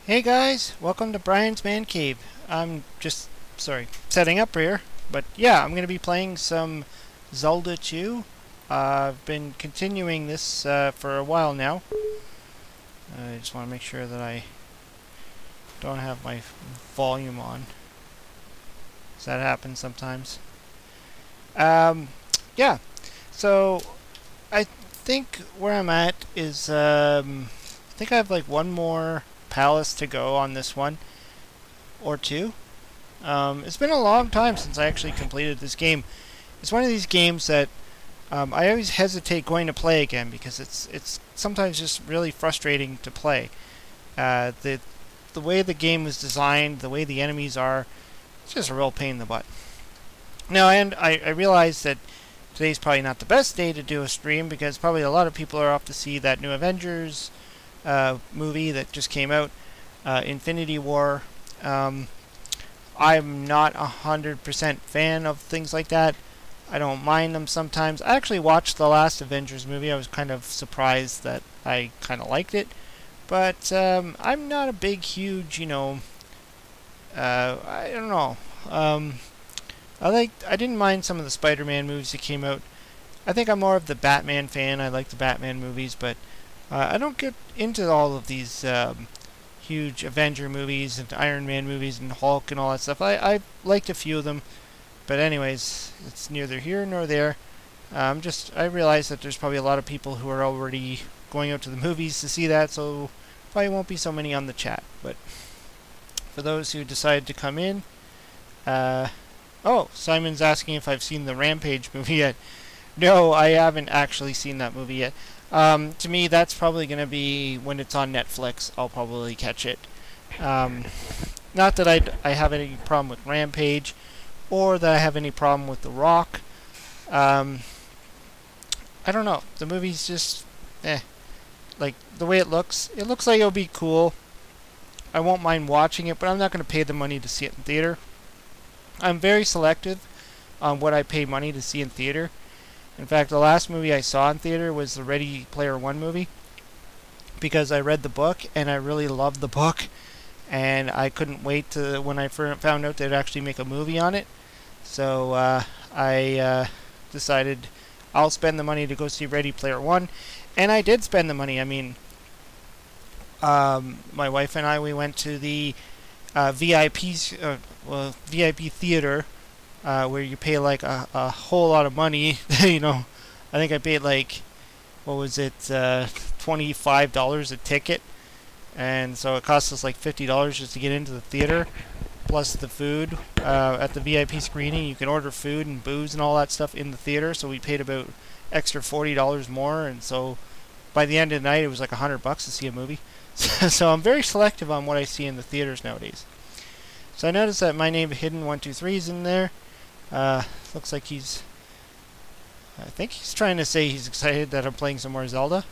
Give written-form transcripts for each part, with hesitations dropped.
Hey guys, welcome to Brian's Man Cave. I'm just, setting up here. But yeah, I'm going to be playing some Zelda 2. I've been continuing this for a while now. I just want to make sure that I don't have my volume on. 'Cause that happens sometimes. Yeah, so I think where I'm at is, I think I have like one more palace to go on this one, or two. It's been a long time since I actually completed this game. It's one of these games that I always hesitate going to play again because it's sometimes just really frustrating to play. The way the game is designed, the way the enemies are, it's just a real pain in the butt. Now, and I realize that today's probably not the best day to do a stream because probably a lot of people are off to see that new Avengers movie that just came out, Infinity War. I'm not 100% fan of things like that. I don't mind them sometimes. I actually watched the last Avengers movie. I was kind of surprised that I kind of liked it. But I'm not a big, huge, I don't know. I didn't mind some of the Spider-Man movies that came out. I think I'm more of the Batman fan. I like the Batman movies, but I don't get into all of these huge Avenger movies and Iron Man movies and Hulk and all that stuff. I liked a few of them, but anyways, it's neither here nor there. I realize that there's probably a lot of people who are already going out to the movies to see that, so probably won't be so many on the chat. But for those who decide to come in, oh, Simon's asking if I've seen the Rampage movie yet. No, I haven't actually seen that movie yet. To me, that's probably going to be when it's on Netflix. I'll probably catch it. Not that I have any problem with Rampage, or that I have any problem with The Rock. I don't know. The movie's just, like, the way it looks like it'll be cool. I won't mind watching it, but I'm not going to pay the money to see it in theater. I'm very selective on what I pay money to see in theater. In fact, the last movie I saw in theater was the Ready Player One movie, because I read the book and I really loved the book, and I couldn't wait to when I found out they'd actually make a movie on it. So I decided I'll spend the money to go see Ready Player One, and I did spend the money. I mean, my wife and I, we went to the VIP theater. Where you pay like a whole lot of money. I think I paid like, what was it, $25 a ticket, and so it cost us like $50 just to get into the theater, plus the food. At the VIP screening, you can order food and booze and all that stuff in the theater, so we paid about extra $40 more, and so by the end of the night it was like $100 to see a movie. So I'm very selective on what I see in the theaters nowadays. So I noticed that my name Hidden123 is in there. Looks like I think he's trying to say he's excited that I'm playing some more Zelda,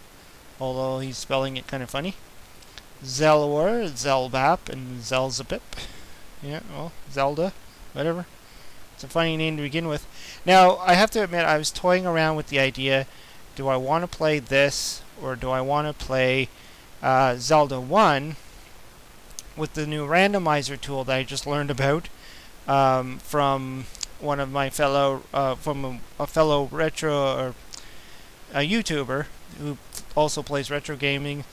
although he's spelling it kind of funny. Zelwar, Zelbap, and Zelzapip. Yeah, well, Zelda, whatever. It's a funny name to begin with. Now, I have to admit, I was toying around with the idea, do I want to play this, or do I want to play Zelda 1 with the new randomizer tool that I just learned about from one of my fellow a fellow retro or a YouTuber who also plays retro gaming,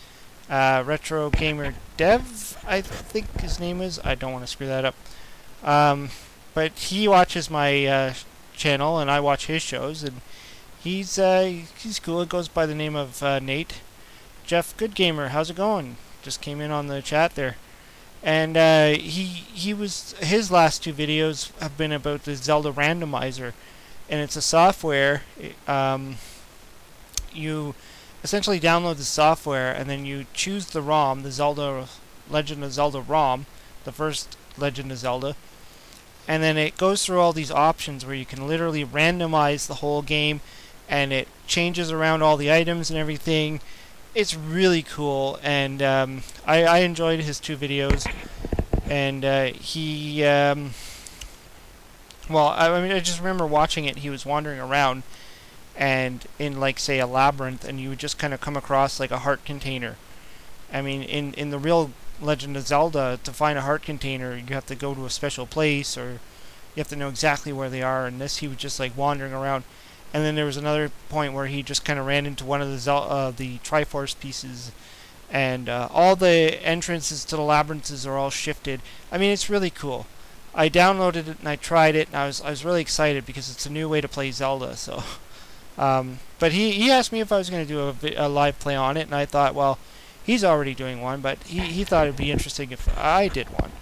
Retro Gamer Dev, I think his name is. I don't want to screw that up. But he watches my channel and I watch his shows, and he's cool. It goes by the name of Nate. Jeff Good Gamer, how's it going? Just came in on the chat there. And his last two videos have been about the Zelda randomizer, and it's a software. You essentially download the software, and then you choose the ROM, the Zelda Legend of Zelda ROM, the first Legend of Zelda, and then it goes through all these options where you can literally randomize the whole game, and it changes around all the items and everything. It's really cool, and I enjoyed his two videos, and well, I just remember watching it. He was wandering around, and in like, say, a labyrinth, and you would just kind of come across like a heart container. I mean, in the real Legend of Zelda, to find a heart container, you have to go to a special place, or you have to know exactly where they are. And this, he was just like wandering around. And then there was another point where he just kind of ran into one of the Triforce pieces, and all the entrances to the labyrinths are all shifted. I mean, it's really cool. I downloaded it and I tried it, and I was really excited because it's a new way to play Zelda. So, but he asked me if I was going to do a live play on it, and I thought, well, he's already doing one, but he thought it'd be interesting if I did one.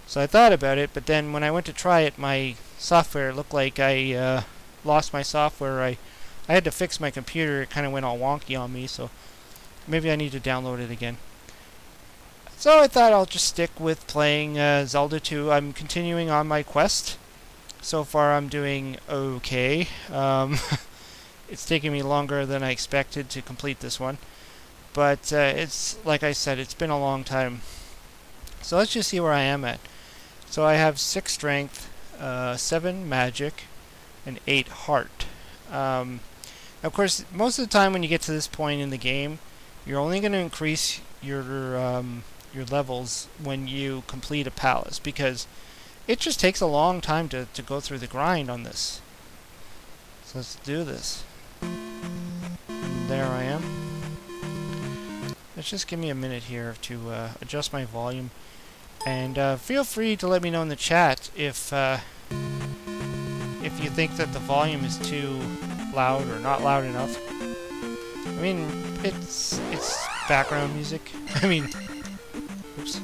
So I thought about it, but then when I went to try it, my software looked like I lost my software. I had to fix my computer. It kind of went all wonky on me, so maybe I need to download it again. So I thought I'll just stick with playing Zelda 2. I'm continuing on my quest. So far I'm doing okay. It's taking me longer than I expected to complete this one. But it's, like I said, it's been a long time. So let's just see where I am at. So I have 6 strength, 7 magic, and 8 heart. Of course, most of the time when you get to this point in the game, you're only going to increase your levels when you complete a palace, because it just takes a long time to go through the grind on this. So let's do this. And there I am. Let's just give me a minute here to adjust my volume, and feel free to let me know in the chat if you think that the volume is too loud or not loud enough. I mean, it's background music. I mean, oops.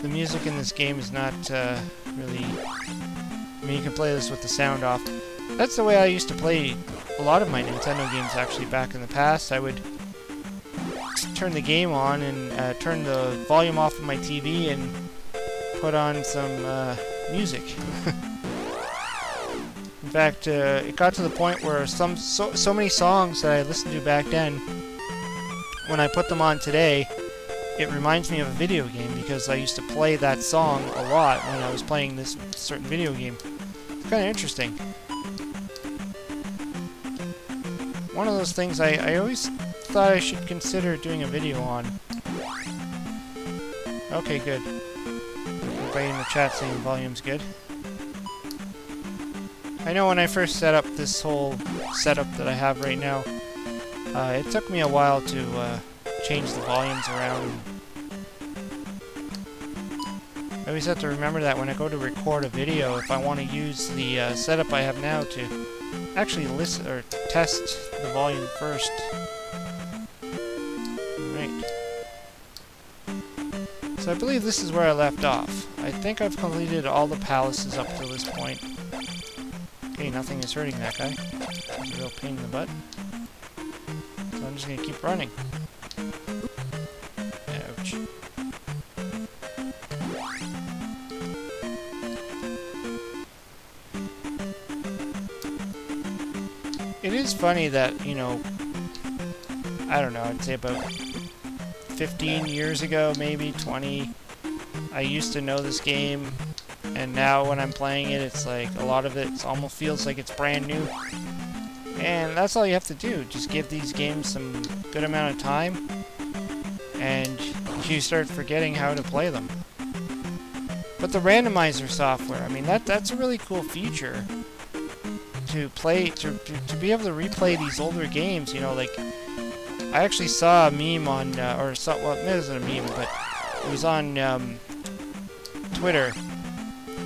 The music in this game is not really... I mean, you can play this with the sound off. That's the way I used to play a lot of my Nintendo games, actually, back in the past. I would turn the game on and turn the volume off of my TV and put on some music. In fact, it got to the point where so many songs that I listened to back then, when I put them on today, it reminds me of a video game, because I used to play that song a lot when I was playing this certain video game. It's kind of interesting. One of those things I always thought I should consider doing a video on. Okay, good. Everybody in the chat saying volume's good. I know when I first set up this whole setup that I have right now, it took me a while to change the volumes around. I always have to remember that when I go to record a video, if I want to use the setup I have now to actually listen or test the volume first. Right. So I believe this is where I left off. I think I've completed all the palaces up to this point. Okay, nothing is hurting that guy. He's a real pain in the butt. So I'm just gonna keep running. Ouch. It is funny that, you know, I don't know, I'd say about 15 years ago, maybe 20, I used to know this game. And now when I'm playing it, it's like a lot of it almost feels like it's brand new. And that's all you have to do. Just give these games some good amount of time, and you start forgetting how to play them. But the randomizer software, I mean, that's a really cool feature to play, to be able to replay these older games. You know, like, I actually saw a meme on, well, it wasn't a meme, but it was on Twitter.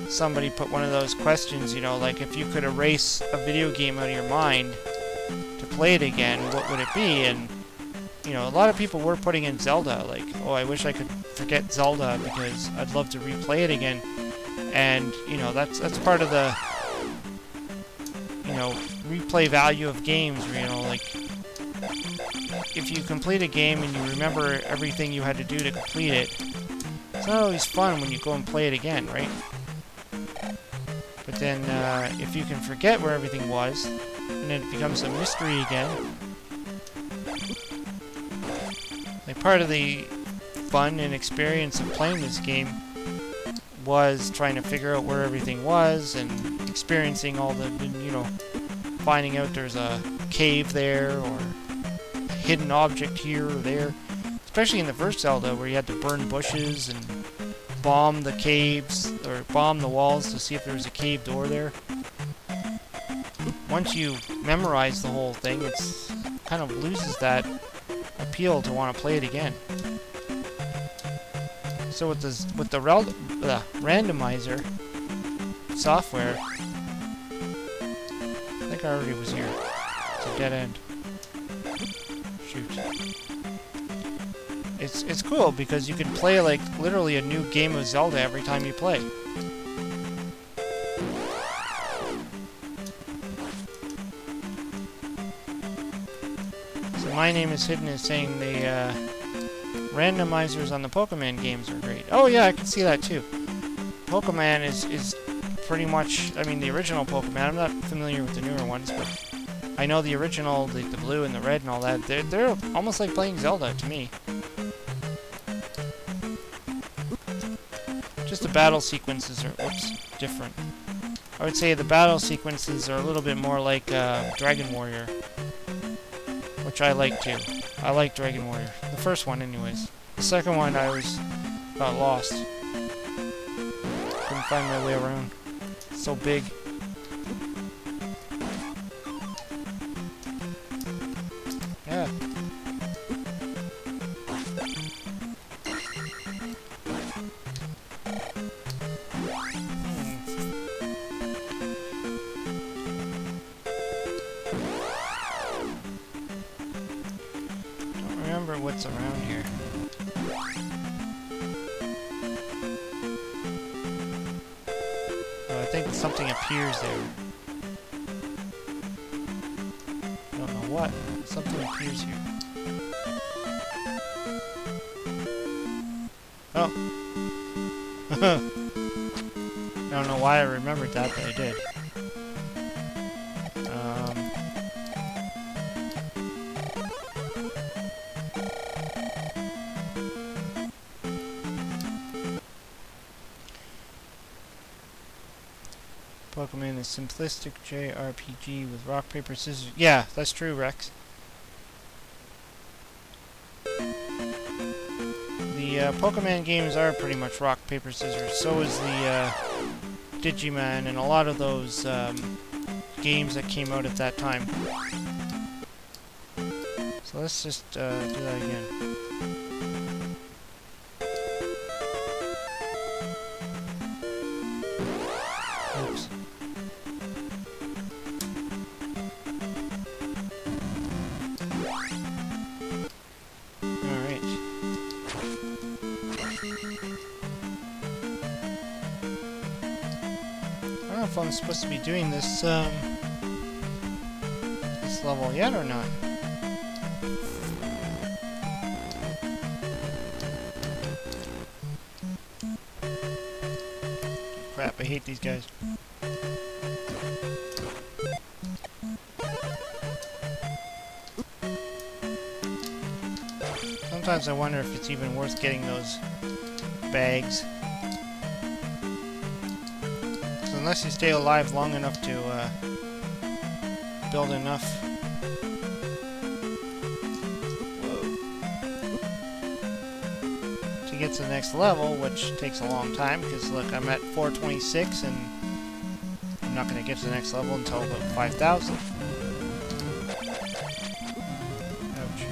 Somebody put one of those questions, you know, like, if you could erase a video game out of your mind to play it again, what would it be? And, you know, a lot of people were putting in Zelda, like, oh, I wish I could forget Zelda because I'd love to replay it again. And, you know, that's part of the, you know, replay value of games, you know, like, if you complete a game and you remember everything you had to do to complete it, it's not always fun when you go and play it again, right? But then, if you can forget where everything was, and then it becomes a mystery again. Like, part of the fun and experience of playing this game was trying to figure out where everything was, and experiencing all the, you know, finding out there's a cave there, or a hidden object here or there. It's Especially in the first Zelda, where you had to burn bushes and bomb the caves, or bomb the walls to see if there was a cave door there. Once you memorize the whole thing, it's kind of loses that appeal to want to play it again. So with the randomizer software, I think I already was here. It's a dead end. Shoot. It's cool because you can play like literally a new game of Zelda every time you play. So my name is hidden as saying the randomizers on the Pokemon games are great. Oh yeah, I can see that too. Pokemon is pretty much, I mean, the original Pokemon. I'm not familiar with the newer ones, but I know the original, the blue and the red and all that. They're almost like playing Zelda to me. Just the battle sequences are different. I would say the battle sequences are a little bit more like Dragon Warrior, which I like too. I like Dragon Warrior. The first one anyways. The second one I got lost. Couldn't find my way around. It's so big. Yeah. Don't remember what's around here. I think something appears there. I don't know what. Something appears here. Oh. I don't know why I remembered that, but I did. Pokemon is simplistic JRPG with rock, paper, scissors. Yeah, that's true, Rex. The Pokemon games are pretty much rock, paper, scissors. So is the Digimon and a lot of those games that came out at that time. So let's just do that again. Oops. Alright. I don't know if I'm supposed to be doing this, this level yet or not. Crap, I hate these guys. Sometimes I wonder if it's even worth getting those bags. So unless you stay alive long enough to build enough. To get to the next level, which takes a long time, because look, I'm at 426 and I'm not going to get to the next level until about 5,000. Ouch.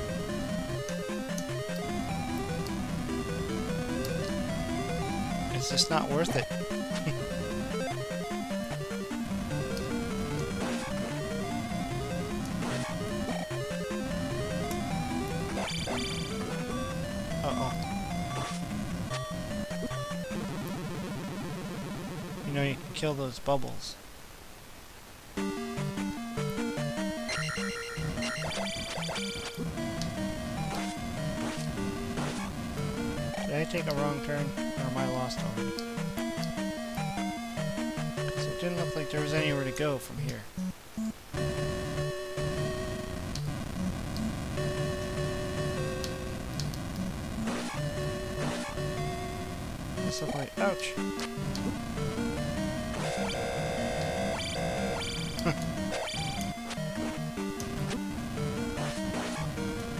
It's just not worth it. Uh-oh. You know, you can kill those bubbles. Did I take a wrong turn? Or am I lost already? Because it didn't look like there was anywhere to go from here. This looked like... ouch!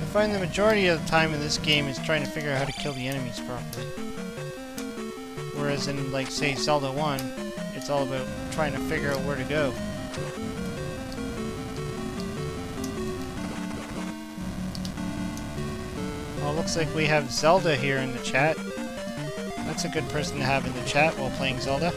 I find the majority of the time in this game is trying to figure out how to kill the enemies properly. Whereas in, like, say, Zelda 1, it's all about trying to figure out where to go. Well, looks like we have Zelda here in the chat. That's a good person to have in the chat while playing Zelda.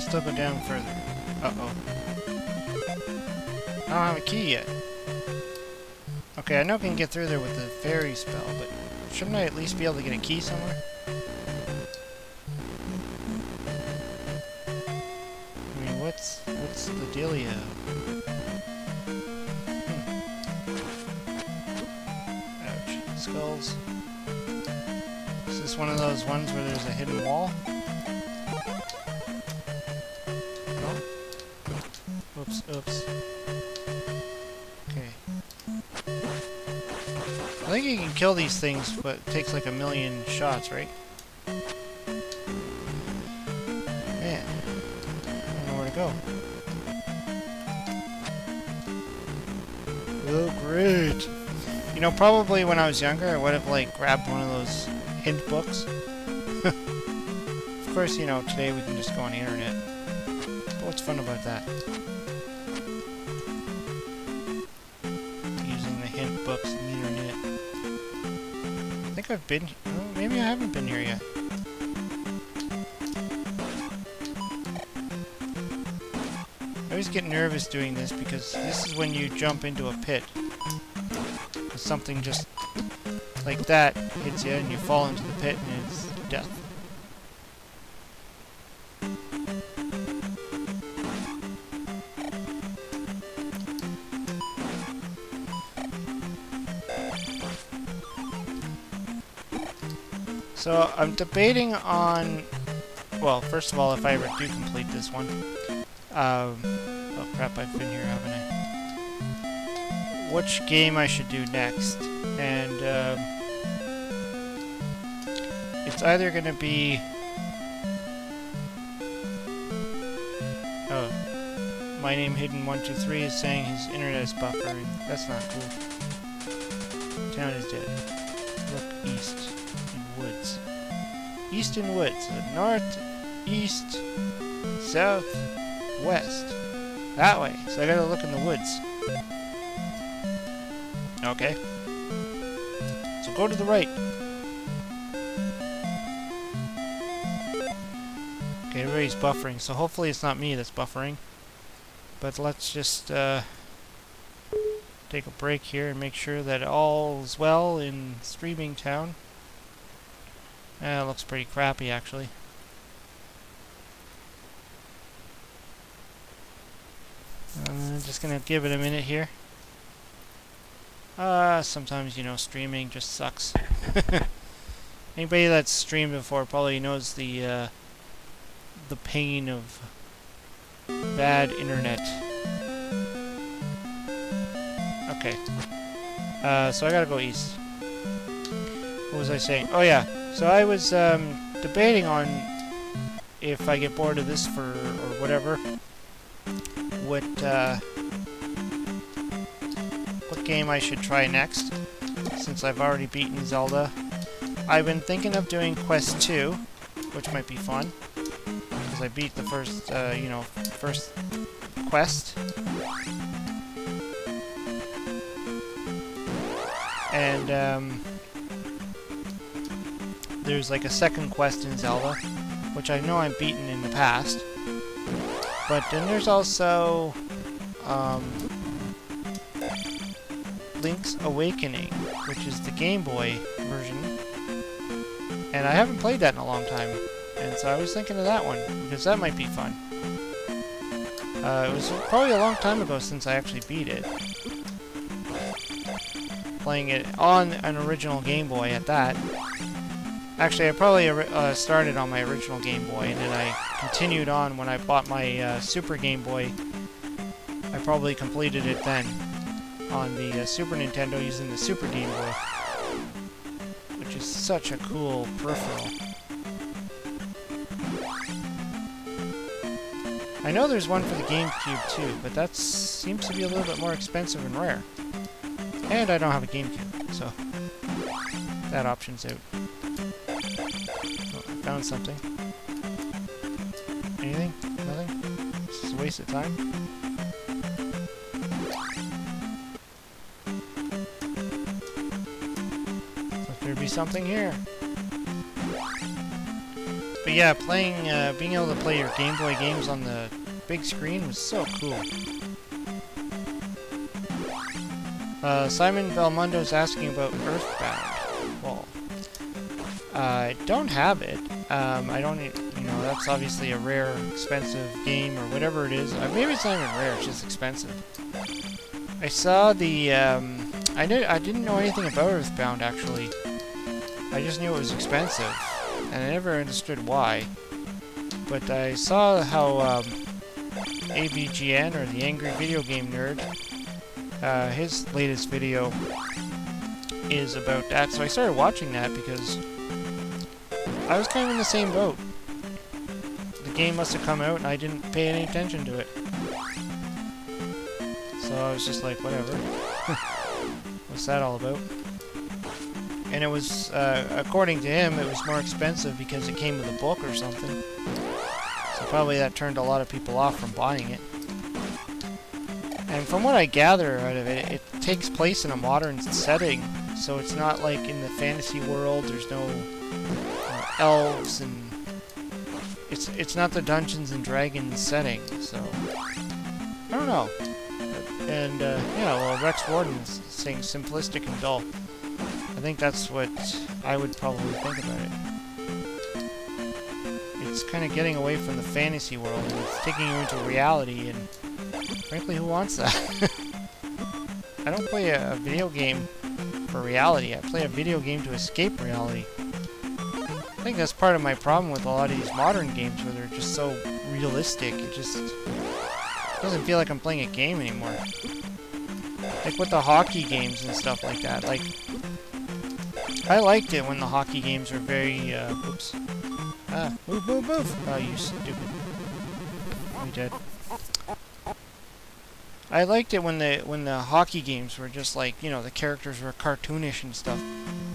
Still go down further. Uh-oh. I don't have a key yet. Okay, I know I can get through there with the fairy spell, but shouldn't I at least be able to get a key somewhere? I mean, what's the dealio? Ouch. Skulls. Is this one of those ones where there's a hidden wall? Oops, oops. Okay. I think you can kill these things, but it takes like 1,000,000 shots, right? Man. I don't know where to go. Oh, great! You know, probably when I was younger, I would have, like, grabbed one of those hint books. Of course, you know, today we can just go on the internet. But what's fun about that? Books and the internet. I think I've been... Oh, maybe I haven't been here yet. I always get nervous doing this because this is when you jump into a pit. Something just like that hits you and you fall into the pit and it's death. So I'm debating on, well, first of all, if I ever do complete this one. Oh crap, I've been here, haven't I? Which game I should do next. And it's either going to be... Oh, my name Hidden123 is saying his internet is buffering. That's not cool. Town is dead. Look east. Woods. Eastern woods. North, east, south, west. That way. So I gotta look in the woods. Okay. So go to the right. Okay, everybody's buffering, so hopefully it's not me that's buffering. But let's just take a break here and make sure that all's well in Streaming Town. It looks pretty crappy, actually. Just gonna give it a minute here. Sometimes, you know, streaming just sucks. Anybody that's streamed before probably knows the pain of bad internet. Okay. So I gotta go east. What was I saying? Oh yeah. So I was debating on if I get bored of this or whatever, what game I should try next, since I've already beaten Zelda. I've been thinking of doing Quest 2, which might be fun, because I beat the first, you know, first quest. And, there's like a second quest in Zelda, which I know I've beaten in the past. But then there's also Link's Awakening, which is the Game Boy version. And I haven't played that in a long time. And so I was thinking of that one, because that might be fun. It was probably a long time ago since I actually beat it. Playing it on an original Game Boy at that. Actually, I probably started on my original Game Boy, and then I continued on when I bought my Super Game Boy. I probably completed it then. on the Super Nintendo using the Super Game Boy, which is such a cool peripheral. I know there's one for the GameCube too, but that seems to be a little bit more expensive and rare. And I don't have a GameCube, so that option's out. Oh, I found something. Anything? Nothing? This is a waste of time. But there'd be something here. But yeah, being able to play your Game Boy games on the big screen was so cool. Simon Belmondo's asking about Earthbound. Well, I don't have it. I don't, you know, that's obviously a rare, expensive game or whatever it is. Maybe it's not even rare, it's just expensive. I saw the, I didn't know anything about Earthbound actually. I just knew it was expensive, and I never understood why. But I saw how AVGN, or the Angry Video Game Nerd, his latest video is about that, so I started watching that because I was kind of in the same boat. The game must have come out and I didn't pay any attention to it. So I was just like, whatever. What's that all about? And it was, according to him, it was more expensive because it came with a book or something. So probably that turned a lot of people off from buying it. And from what I gather out of it, it takes place in a modern setting, so it's not like in the fantasy world. There's no elves, and it's not the Dungeons and Dragons setting. So I don't know. And yeah, well, Rex Warden is saying simplistic and dull. I think that's what I would probably think about it. It's kind of getting away from the fantasy world, and it's taking you into reality, and frankly, who wants that? I don't play a video game for reality. I play a video game to escape reality. I think that's part of my problem with a lot of these modern games where they're just so realistic. It just doesn't feel like I'm playing a game anymore. Like with the hockey games and stuff like that. Like, I liked it when the hockey games were very, oops. Ah, move, move, move! Oh, you stupid. You dead. I liked it when the hockey games were just like, you know, the characters were cartoonish and stuff.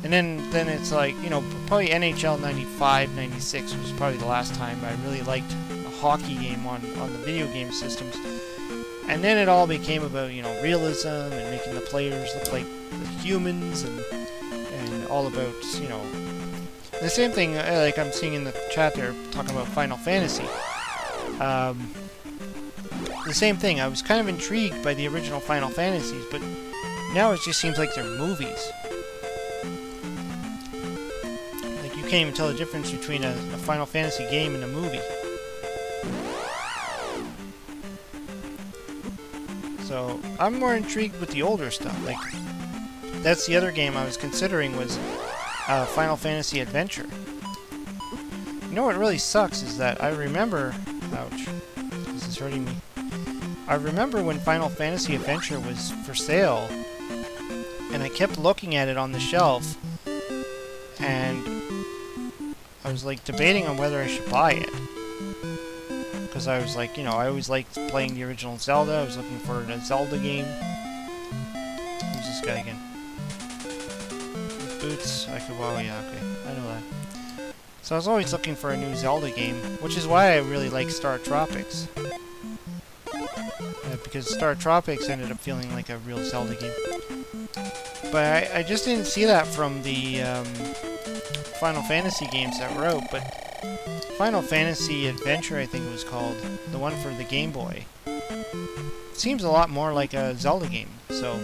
And then it's like, you know, probably NHL 95, 96 was probably the last time I really liked a hockey game on the video game systems. And then it all became about, you know, realism and making the players look like humans and all about, you know, the same thing like I'm seeing in the chat there talking about Final Fantasy. The same thing. I was kind of intrigued by the original Final Fantasies, but now it just seems like they're movies. Like, you can't even tell the difference between a Final Fantasy game and a movie. So, I'm more intrigued with the older stuff. Like, that's the other game I was considering was Final Fantasy Adventure. You know what really sucks is that I remember... Ouch. This is hurting me. I remember when Final Fantasy Adventure was for sale, and I kept looking at it on the shelf, and I was like debating on whether I should buy it. Because I was like, you know, I always liked playing the original Zelda. I was looking for a Zelda game. Who's this guy again? Boots? I could, well, yeah, okay. I know that. So I was always looking for a new Zelda game, which is why I really like Star Tropics. Because Star Tropics ended up feeling like a real Zelda game. But I just didn't see that from the Final Fantasy games that were out, but Final Fantasy Adventure, I think it was called, the one for the Game Boy, seems a lot more like a Zelda game, so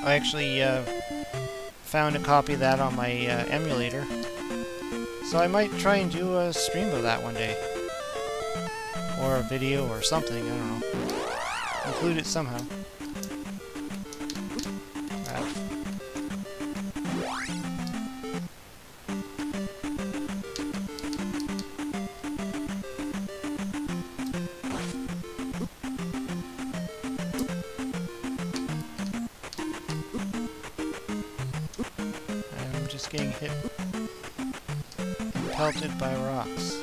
I actually found a copy of that on my emulator, so I might try and do a stream of that one day. Or a video or something, I don't know. Include it somehow. getting hit and pelted by rocks.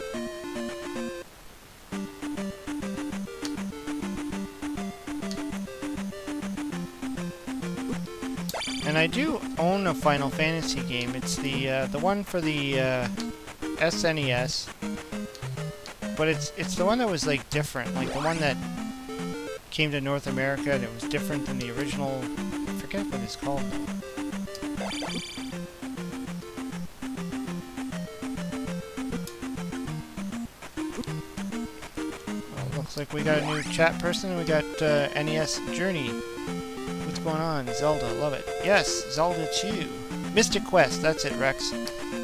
And I do own a Final Fantasy game. It's the one for the SNES, but it's the one that was like different, like the one that came to North America and it was different than the original. I forget what it's called. Well, looks like we got a new chat person. We got NES Journey. What's going on? Zelda, love it. Yes, Zelda Chew. Mystic Quest, that's it, Rex.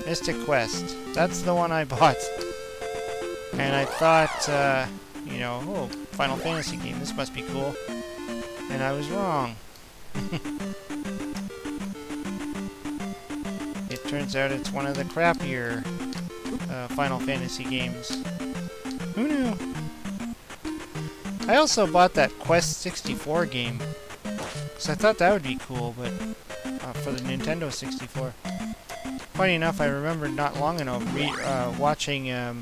Mystic Quest. That's the one I bought. And I thought, you know, oh, Final Fantasy game, this must be cool. And I was wrong. It turns out it's one of the crappier Final Fantasy games. Who knew? I also bought that Quest 64 game. So I thought that would be cool, but for the Nintendo 64. Funny enough, I remember not long ago watching the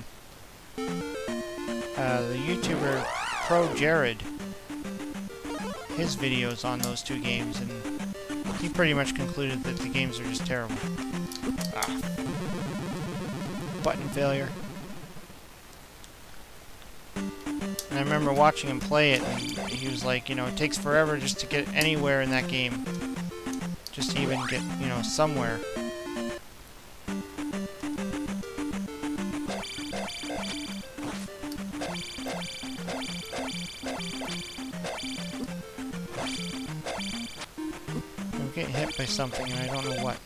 YouTuber Pro Jared, his videos on those two games, and he pretty much concluded that the games are just terrible. Ah. Button failure. And I remember watching him play it, and he was like, you know, it takes forever just to get anywhere in that game. Just to even get, you know, somewhere. I'm getting hit by something, and I don't know what.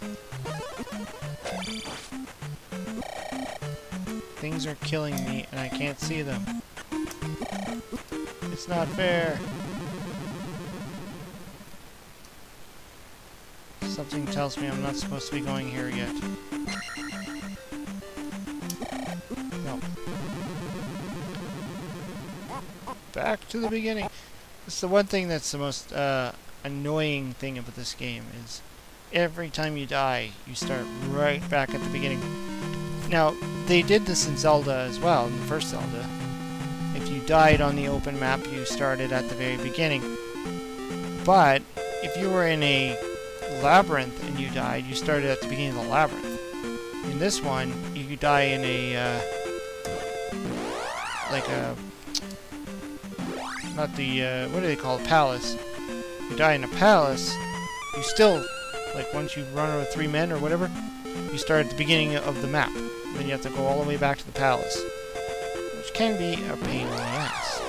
Things are killing me, and I can't see them. It's not fair. Something tells me I'm not supposed to be going here yet. No. Back to the beginning. It's the one thing that's the most annoying thing about this game is every time you die, you start right back at the beginning. Now, they did this in Zelda as well, in the first Zelda. If you died on the open map, you started at the very beginning. But if you were in a labyrinth and you died, you started at the beginning of the labyrinth. In this one, you die in a like a not the what do they call it? Palace. You die in a palace, you still, like, once you run over 3 men or whatever, you start at the beginning of the map. Then you have to go all the way back to the palace, which can be a pain in the ass.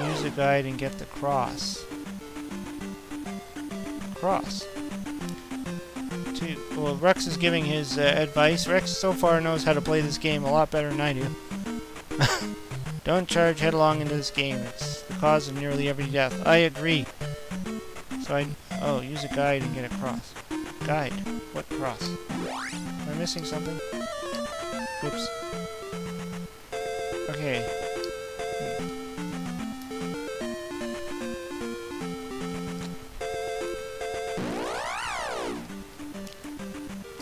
Use a guide and get the cross. Cross. Well, Rex is giving his advice. Rex so far knows how to play this game a lot better than I do. Don't charge headlong into this game. It's the cause of nearly every death. I agree. So oh, use a guide and get across. Guide? What cross? Am I missing something? Oops. Okay.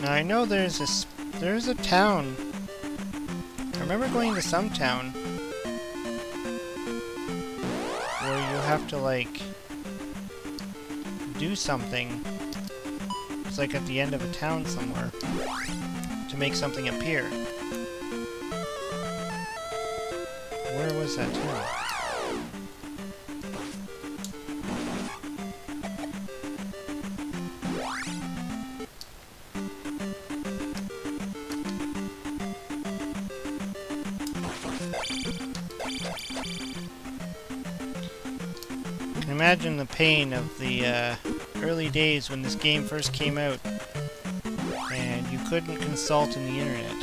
Now I know there's a town. I remember going to some town where you have to, like, do something. It's like at the end of a town somewhere to make something appear. Where was that town? Imagine the pain of the early days when this game first came out and you couldn't consult in the internet.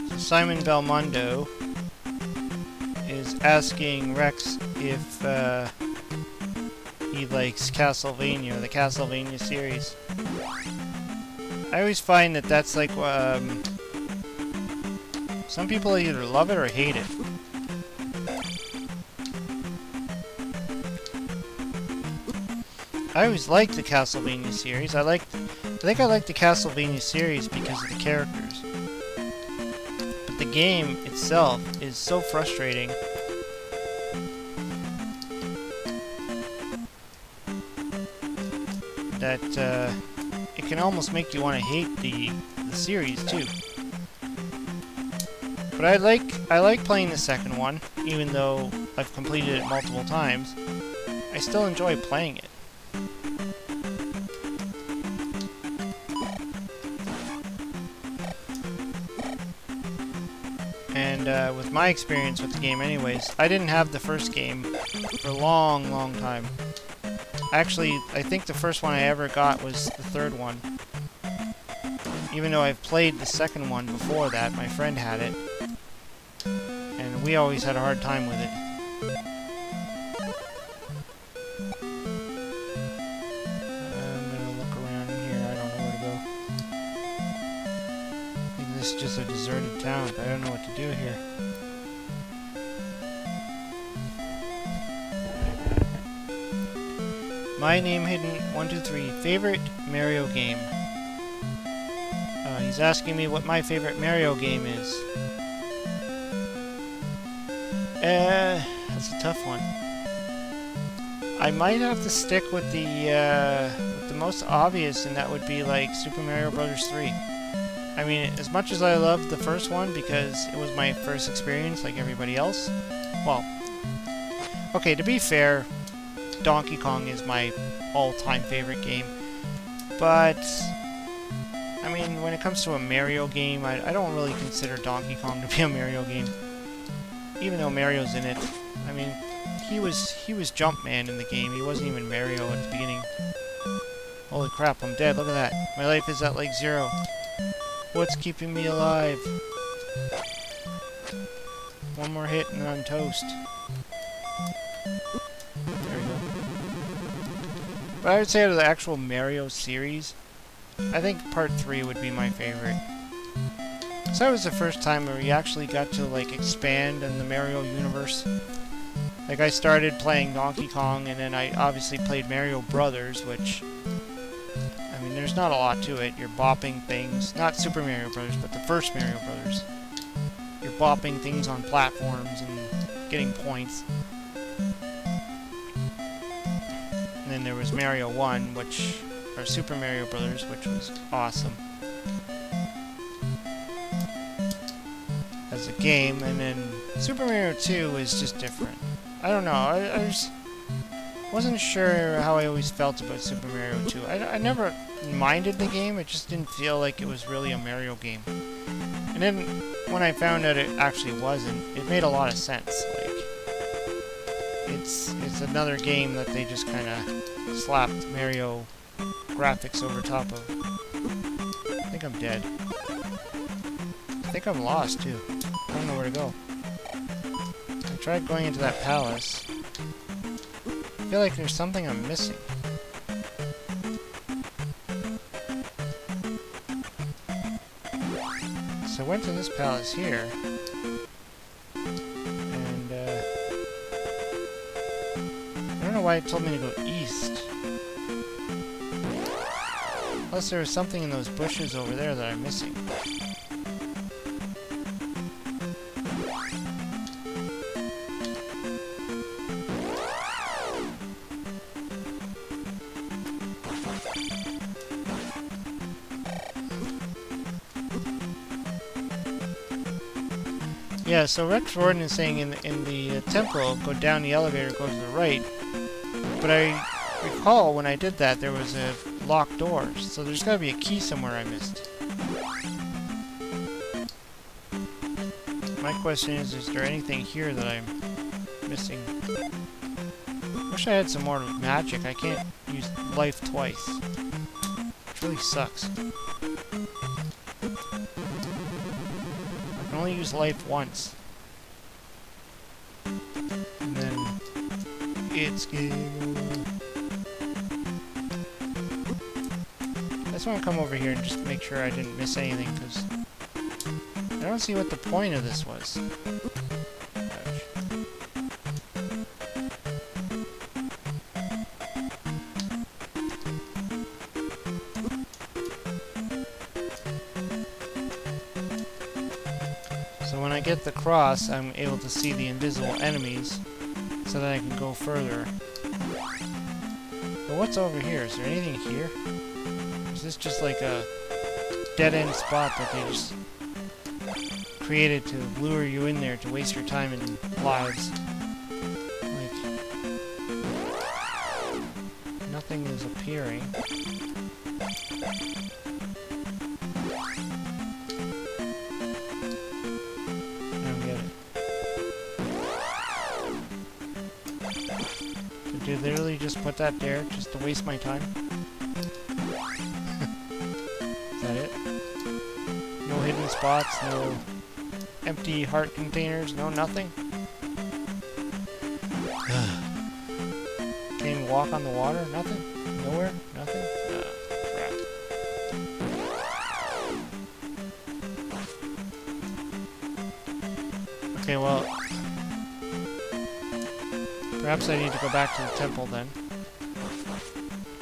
So Simon Belmondo is asking Rex if he likes Castlevania, the Castlevania series. I always find that that's like, some people either love it or hate it. I always liked the Castlevania series. I think I liked the Castlevania series because of the characters. But the game itself is so frustrating. That it can almost make you want to hate the series too. But I like playing the second one, even though I've completed it multiple times. I still enjoy playing it. And with my experience with the game anyways, I didn't have the first game for a long, long time. Actually, I think the first one I ever got was the third one. Even though I've played the second one before that, my friend had it. And we always had a hard time with it. I'm gonna look around here, I don't know where to go. I think this is just a deserted town, but I don't know what to do here. My name hidden 123 favorite Mario game. He's asking me what my favorite Mario game is. That's a tough one. I might have to stick with the most obvious, and that would be like Super Mario Bros. 3. I mean, as much as I loved the first one because it was my first experience, like everybody else. Well, okay, to be fair, Donkey Kong is my all-time favorite game, but I mean, when it comes to a Mario game, I don't really consider Donkey Kong to be a Mario game, even though Mario's in it. I mean, he was Jumpman in the game. He wasn't even Mario at the beginning. Holy crap, I'm dead. Look at that. My life is at like 0. What's keeping me alive? One more hit and I'm toast. There we go. But I would say out of the actual Mario series, I think Part 3 would be my favorite. So that was the first time where we actually got to like expand in the Mario universe. Like I started playing Donkey Kong, and then I obviously played Mario Brothers, which, I mean, there's not a lot to it. You're bopping things, not Super Mario Brothers, but the first Mario Brothers. You're bopping things on platforms and getting points. And then there was Mario 1, or Super Mario Brothers, which was awesome as a game, and then Super Mario 2 is just different. I don't know, I just wasn't sure how I always felt about Super Mario 2. I never minded the game, it just didn't feel like it was really a Mario game. And then when I found out it actually wasn't, it made a lot of sense. Like, it's another game that they just kind of slapped Mario graphics over top of. I think I'm dead. I think I'm lost too. I don't know where to go. I tried going into that palace. I feel like there's something I'm missing. So I went to this palace here. And I don't know why it told me to go east. Unless there was something in those bushes over there that I'm missing. Yeah, so Rex Warden is saying in the temple, go down the elevator, go to the right. But I recall when I did that, there was a locked door, so there's got to be a key somewhere I missed. My question is there anything here that I'm missing? Wish I had some more magic. I can't use life twice. Which really sucks. I can only use life once. And then it's game over. just want to come over here and just make sure I didn't miss anything, because I don't see what the point of this was. So when I get the cross, I'm able to see the invisible enemies, so that I can go further. But what's over here? Is there anything here? Is this just like a dead-end spot that they just created to lure you in there to waste your time and lives? Like, nothing is appearing. I don't get it. Did they literally just put that there just to waste my time? Is that it? No hidden spots, no empty heart containers, no nothing? Can't even walk on the water? Nothing? Nowhere? Nothing? Crap. Okay, well, perhaps I need to go back to the temple then.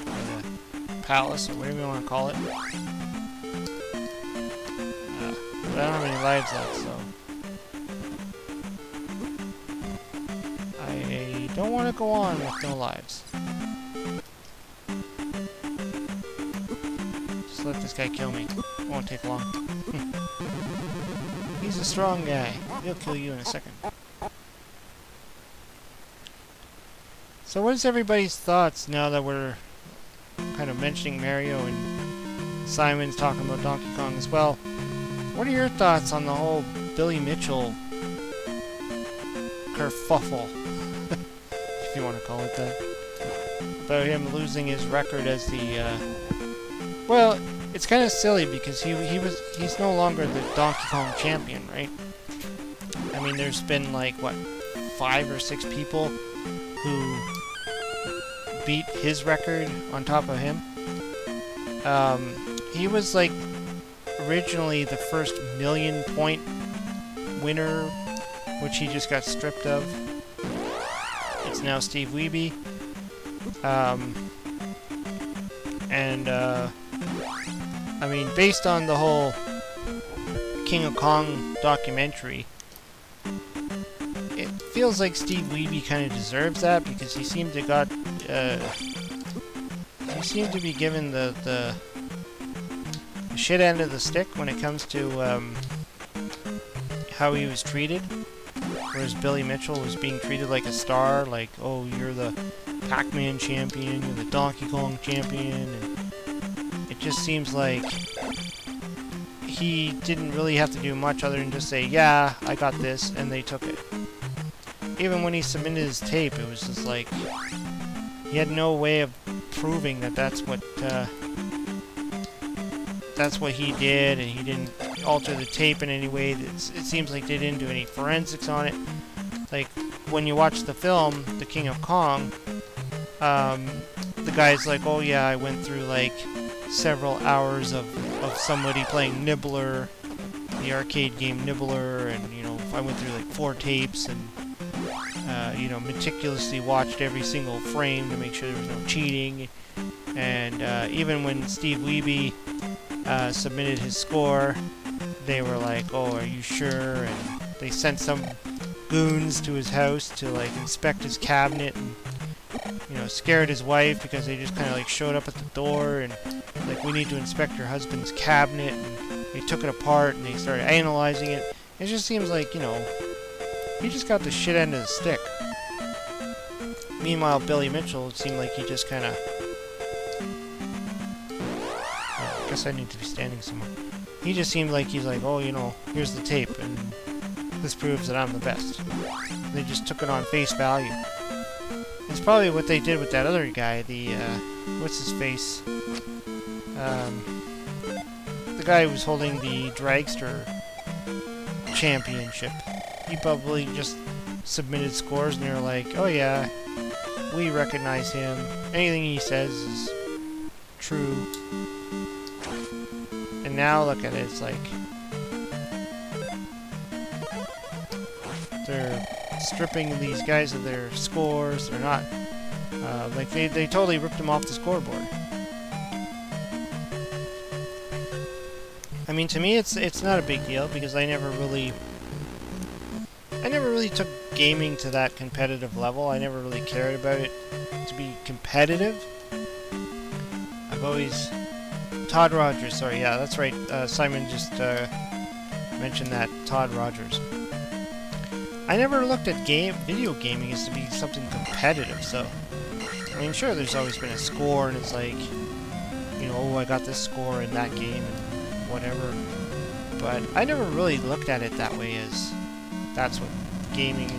Or the palace, or whatever you want to call it. But I don't have any lives left, so I don't want to go on with no lives. Just let this guy kill me. It won't take long. He's a strong guy. He'll kill you in a second. So what is everybody's thoughts now that we're kind of mentioning Mario and Simon's talking about Donkey Kong as well? What are your thoughts on the whole Billy Mitchell kerfuffle, if you want to call it that, about him losing his record as the, well, it's kind of silly because he's no longer the Donkey Kong champion, right? I mean, there's been like, what, 5 or 6 people who beat his record on top of him. He was like originally the first 1,000,000-point winner, which he just got stripped of. It's now Steve Wiebe. I mean, based on the whole King of Kong documentary, it feels like Steve Wiebe kind of deserves that, because he seemed to be given the shit end of the stick when it comes to how he was treated, whereas Billy Mitchell was being treated like a star, like, oh, you're the Pac-Man champion, you're the Donkey Kong champion, and it just seems like he didn't really have to do much other than just say, yeah, I got this, and they took it. Even when he submitted his tape, it was just like, he had no way of proving that that's what he did, and he didn't alter the tape in any way. It seems like they didn't do any forensics on it. Like, when you watch the film, The King of Kong, the guy's like, oh yeah, I went through like several hours of somebody playing Nibbler, the arcade game Nibbler, and, you know, I went through like 4 tapes, and you know, meticulously watched every single frame to make sure there was no cheating. And even when Steve Wiebe submitted his score, they were like, oh, are you sure? And they sent some goons to his house to like inspect his cabinet, and, you know, scared his wife because they just kind of like showed up at the door and like, we need to inspect your husband's cabinet, and they took it apart and they started analyzing it. It just seems like, you know, he just got the shit end of the stick. Meanwhile, Billy Mitchell, it seemed like he just kind of... I guess I need to be standing somewhere. He just seemed like he's like, oh, you know, here's the tape, and this proves that I'm the best. They just took it on face value. It's probably what they did with that other guy, the, what's his face? The guy who was holding the Dragster championship. He probably just submitted scores and they're like, oh yeah, we recognize him. Anything he says is true. now look at it, it's like they're stripping these guys of their scores. They're not like they totally ripped them off the scoreboard. I mean, to me, it's not a big deal because I never really took gaming to that competitive level. I never really cared about it to be competitive. I've always... Todd Rogers, sorry, yeah, that's right. Simon just mentioned that. Todd Rogers. I never looked at video gaming as to be something competitive, so... I mean, sure, there's always been a score, and it's like, you know, oh, I got this score in that game, and whatever. But I never really looked at it that way as that's what gaming...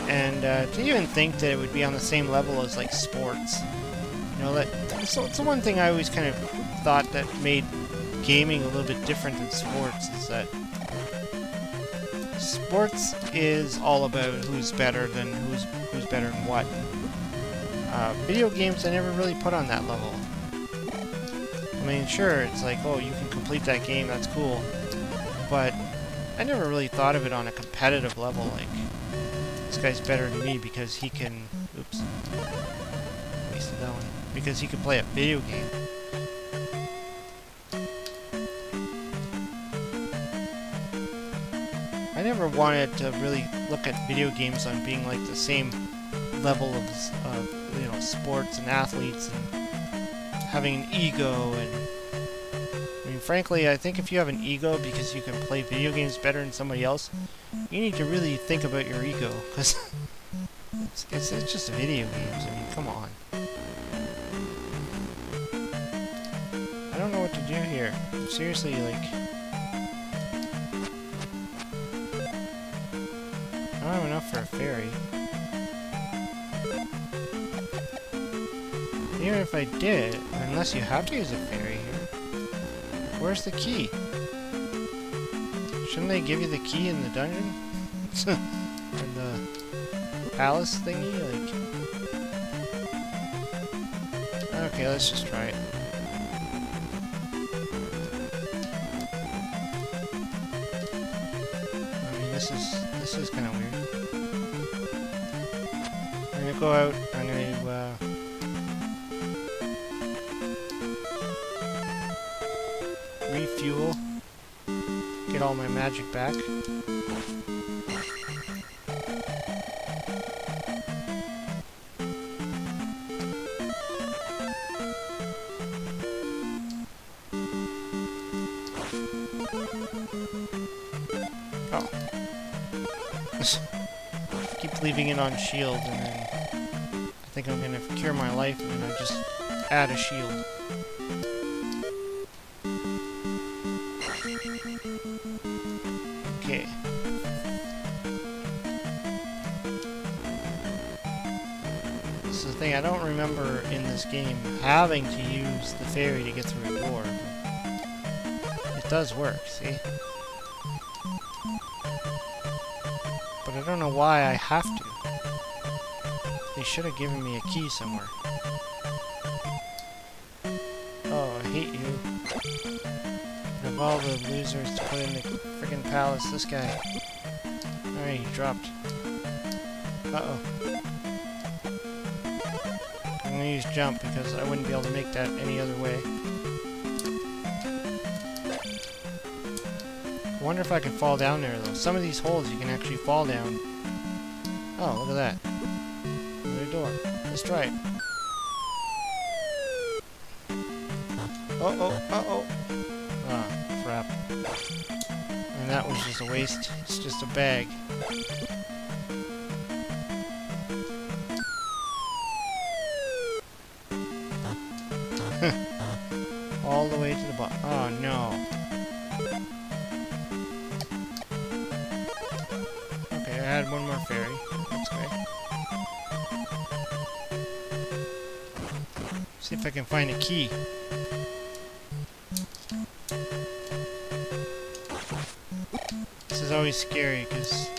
And to even think that it would be on the same level as, like, sports. You know, it's the one thing I always kind of thought that made gaming a little bit different than sports is that sports is all about who's better than who's better than what. Video games I never really put on that level. I mean, sure, it's like, oh, you can complete that game, that's cool. But I never really thought of it on a competitive level, like, this guy's better than me because he can... Oops. Wasted that one. Because he can play a video game. I never wanted to really look at video games on being like the same level of you know, sports and athletes and having an ego. And I mean, frankly, I think if you have an ego because you can play video games better than somebody else, you need to really think about your ego, because it's just video games. I mean, come on. I don't know what to do here. Seriously, like... I don't have enough for a ferry. Even if I did, unless you have to use a ferry here. Where's the key? Shouldn't they give you the key in the dungeon? Or the palace thingy? Like... Okay, let's just try it. I mean, this is kind of weird. I'm gonna go out, I'm gonna refuel, get all my magic back. Oh. Keep leaving it on shield, and then I think I'm gonna cure my life, and then I just add a shield. Okay. This is the thing, I don't remember in this game having to use the ferry to get through a door. It does work, see? But I don't know why I have to. They should have given me a key somewhere. Oh, I hate you. Of all the losers to put in the friggin' palace, this guy. Alright, he dropped. Uh-oh. I'm gonna use jump because I wouldn't be able to make that any other way. I wonder if I can fall down there, though. Some of these holes you can actually fall down. Oh, look at that. Another door. Let's try it. Uh-oh, uh-oh. Ah, crap. And that was just a waste. It's just a bag. All the way to the bottom. Oh, no. Okay, I had one more fairy. That's great. See if I can find a key. This is always scary, because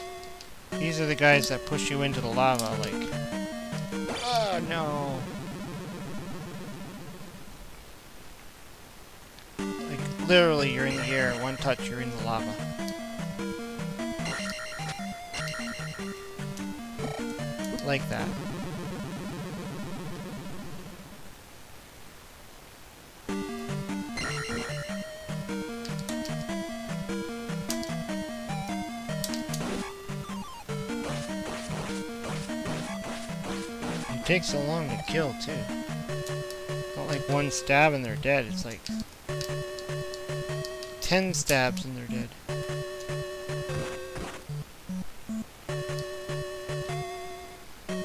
these are the guys that push you into the lava, like... Oh, no! Like, literally, you're in the air. One touch, you're in the lava. Like that. It takes so long to kill, too. Not like one stab and they're dead. It's like 10 stabs and they're dead.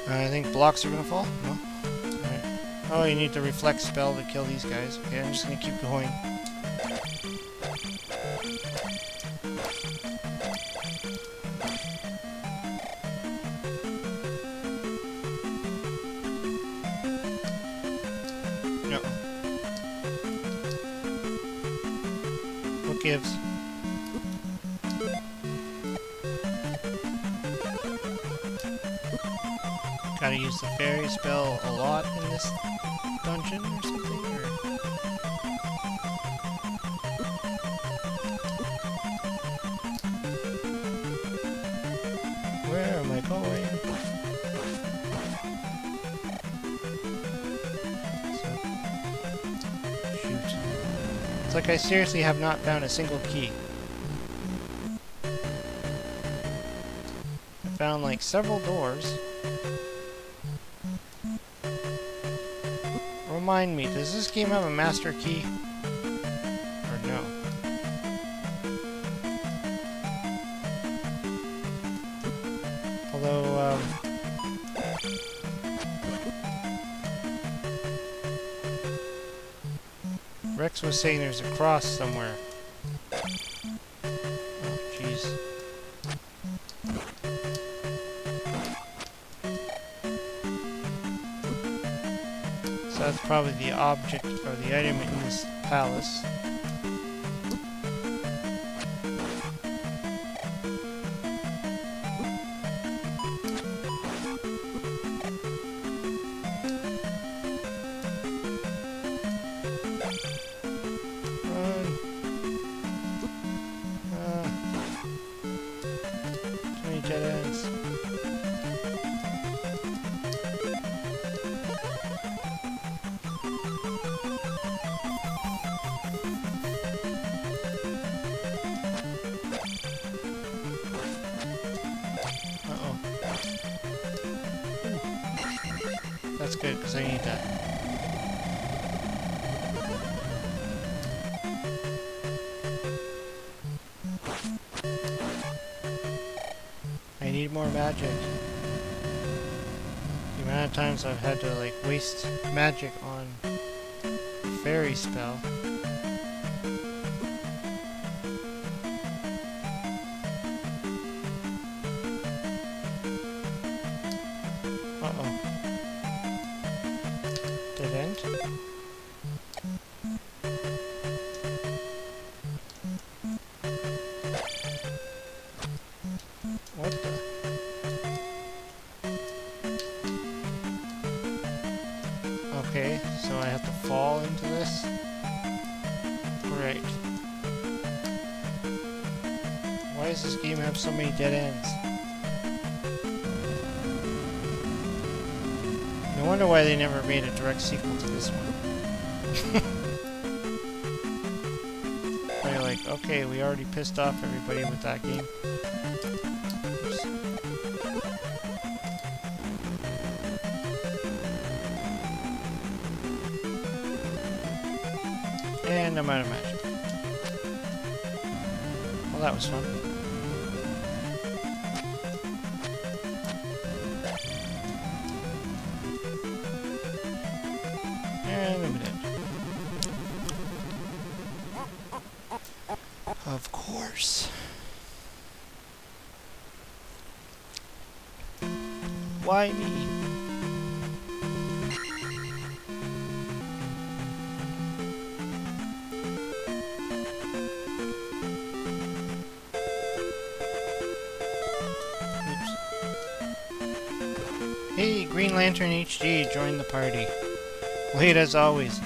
I think blocks are gonna fall? No? Alright. Oh, you need the reflect spell to kill these guys. Okay, I'm just gonna keep going. No. What gives? Gotta use the fairy spell a lot in this dungeon or something, or... Where am I going? Shoot. It's like I seriously have not found a single key. I found like several doors. Remind me, does this game have a master key? Or no? Although, Rex was saying there's a cross somewhere. Oh, jeez. So that's probably the object or the item in this palace. Too many dead ends. That's good, because I need that. I need more magic. The amount of times I've had to, like, waste magic on a fairy spell. Uh-oh. Dead end? What the? Okay, so I have to fall into this? Great. Why does this game have so many dead ends? No wonder why they never made a direct sequel to this one. They're like, okay, we already pissed off everybody with that game. Oops. And I'm out of magic. Well, that was fun. And I'm dead. Of course. Why me? Hey, Green Lantern HD, join the party. Late as always.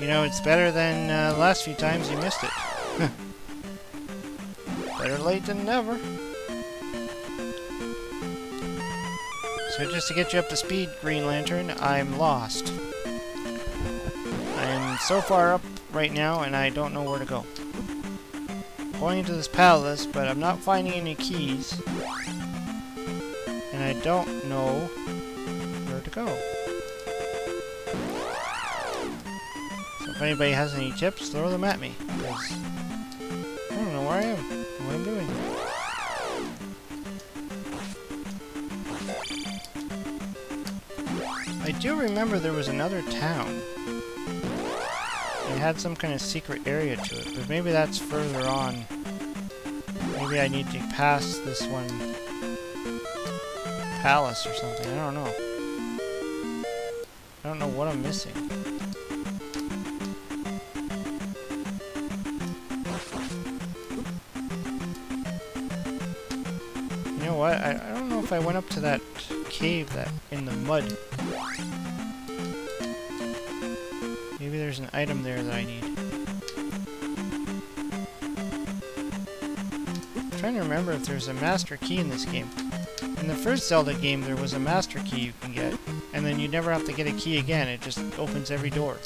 You know, it's better than the last few times you missed it. Better late than never. So just to get you up to speed, Green Lantern, I'm lost. I'm so far up right now, and I don't know where to go. I'm going into this palace, but I'm not finding any keys. And I don't know where to go. So if anybody has any tips, throw them at me, because I don't know where I am and what I'm doing. I do remember there was another town. It had some kind of secret area to it, but maybe that's further on. Maybe I need to pass this one palace or something. I don't know. I don't know what I'm missing. You know what? I don't know if I went up to that cave that in the mud. Maybe there's an item there that I need. I'm trying to remember if there's a master key in this game. In the first Zelda game, there was a master key you can get, and then you never have to get a key again. It just opens every door.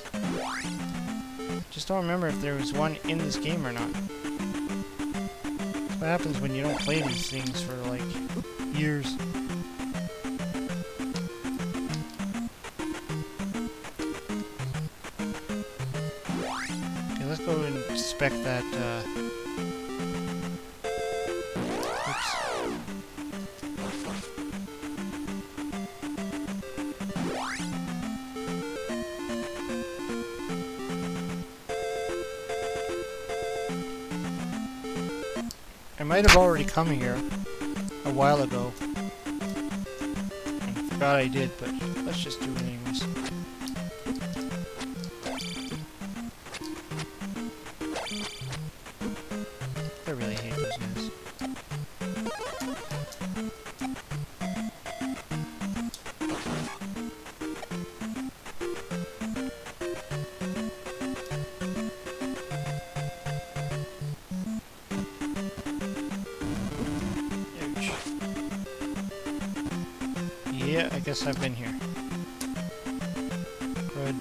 Just don't remember if there was one in this game or not. That's what happens when you don't play these things for, like, years. Okay, let's go and inspect that, oops. I might have already come here a while ago. I forgot I did, but let's just do it anyways. I really hate those guys. Yeah, I guess I've been here. Good.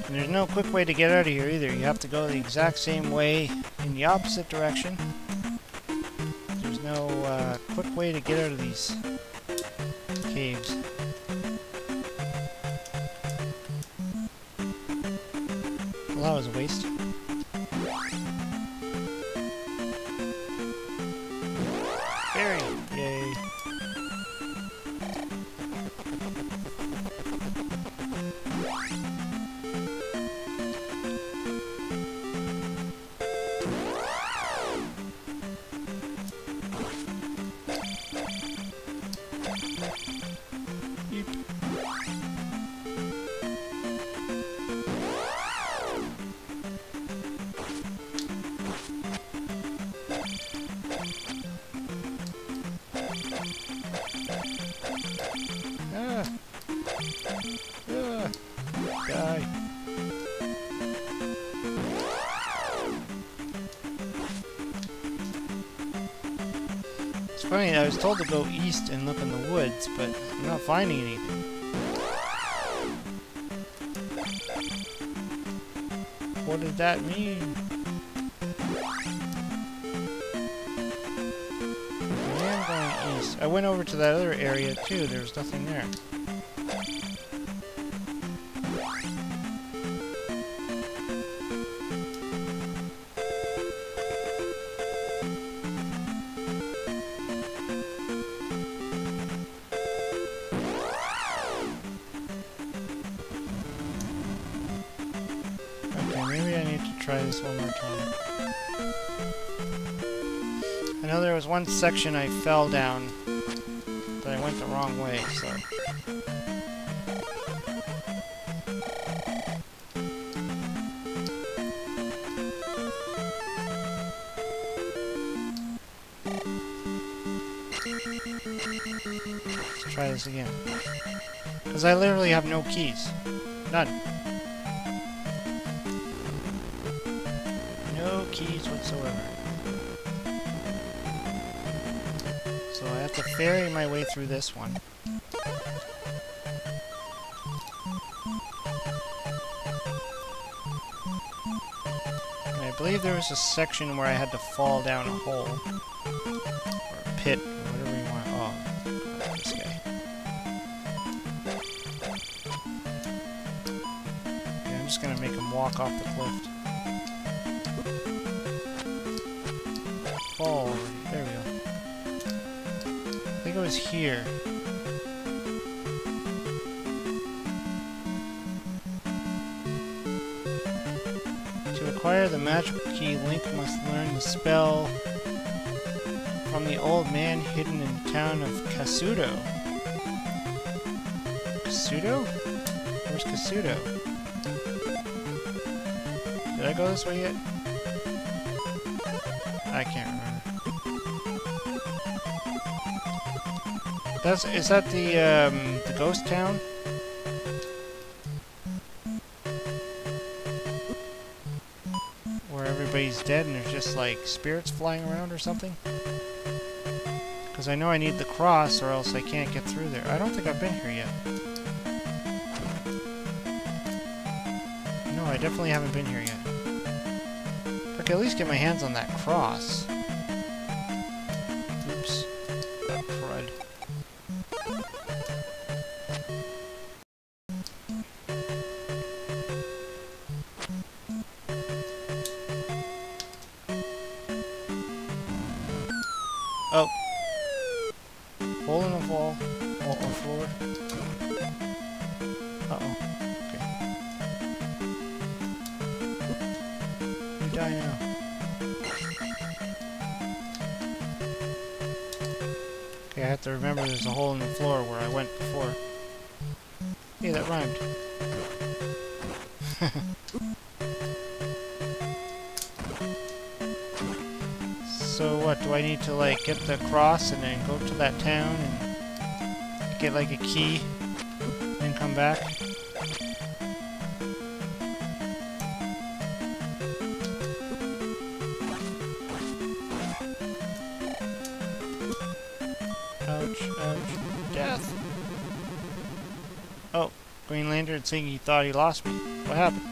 And there's no quick way to get out of here either. You have to go the exact same way in the opposite direction. There's no quick way to get out of these caves. Well, that was a waste. Berry! Yay! Yeep. Ah! Ah! Die! It's funny, I was told to go east and look in the woods, but I'm not finding anything. What does that mean? I am going east. I went over to that other area too, there was nothing there. Try this one more time. I know there was one section I fell down, but I went the wrong way, so... Let's try this again. Because I literally have no keys. None. No keys whatsoever. So I have to ferry my way through this one. And I believe there was a section where I had to fall down a hole. Or a pit, or whatever you want. Oh, this guy. Okay, I'm just gonna make him walk off the cliff. Fall over. There we go. I think it was here. To acquire the magical key, Link must learn the spell from the old man hidden in the town of Kasudo. Kasudo? Where's Kasudo? Did I go this way yet? I can't remember. Is that the ghost town? Where everybody's dead and there's just like spirits flying around or something? Because I know I need the cross or else I can't get through there. I don't think I've been here yet. No, I definitely haven't been here yet. I can at least get my hands on that cross. Oops. Crud. Oh. Hole in the wall. Or floor. Uh-oh. Okay. You die now. Okay, I have to remember there's a hole in the floor where I went before. Hey, that rhymed. So what, do I need to like get the cross and then go to that town and get like a key and then come back? Ouch, ouch, death! Oh, Green Lantern saying he thought he lost me. What happened?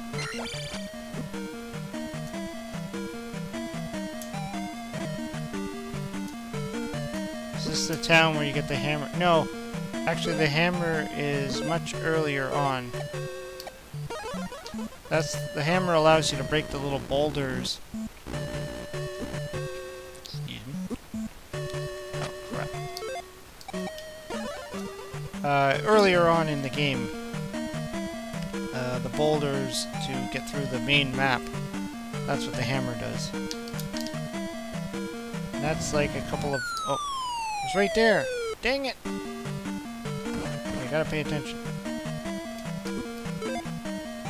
Is this the town where you get the hammer? No, actually the hammer is much earlier on. The hammer allows you to break the little boulders. Excuse me. Oh, crap. Earlier on in the game, the boulders to get through the main map. That's what the hammer does. And that's like a couple of... Oh, it's right there! Dang it! You gotta pay attention.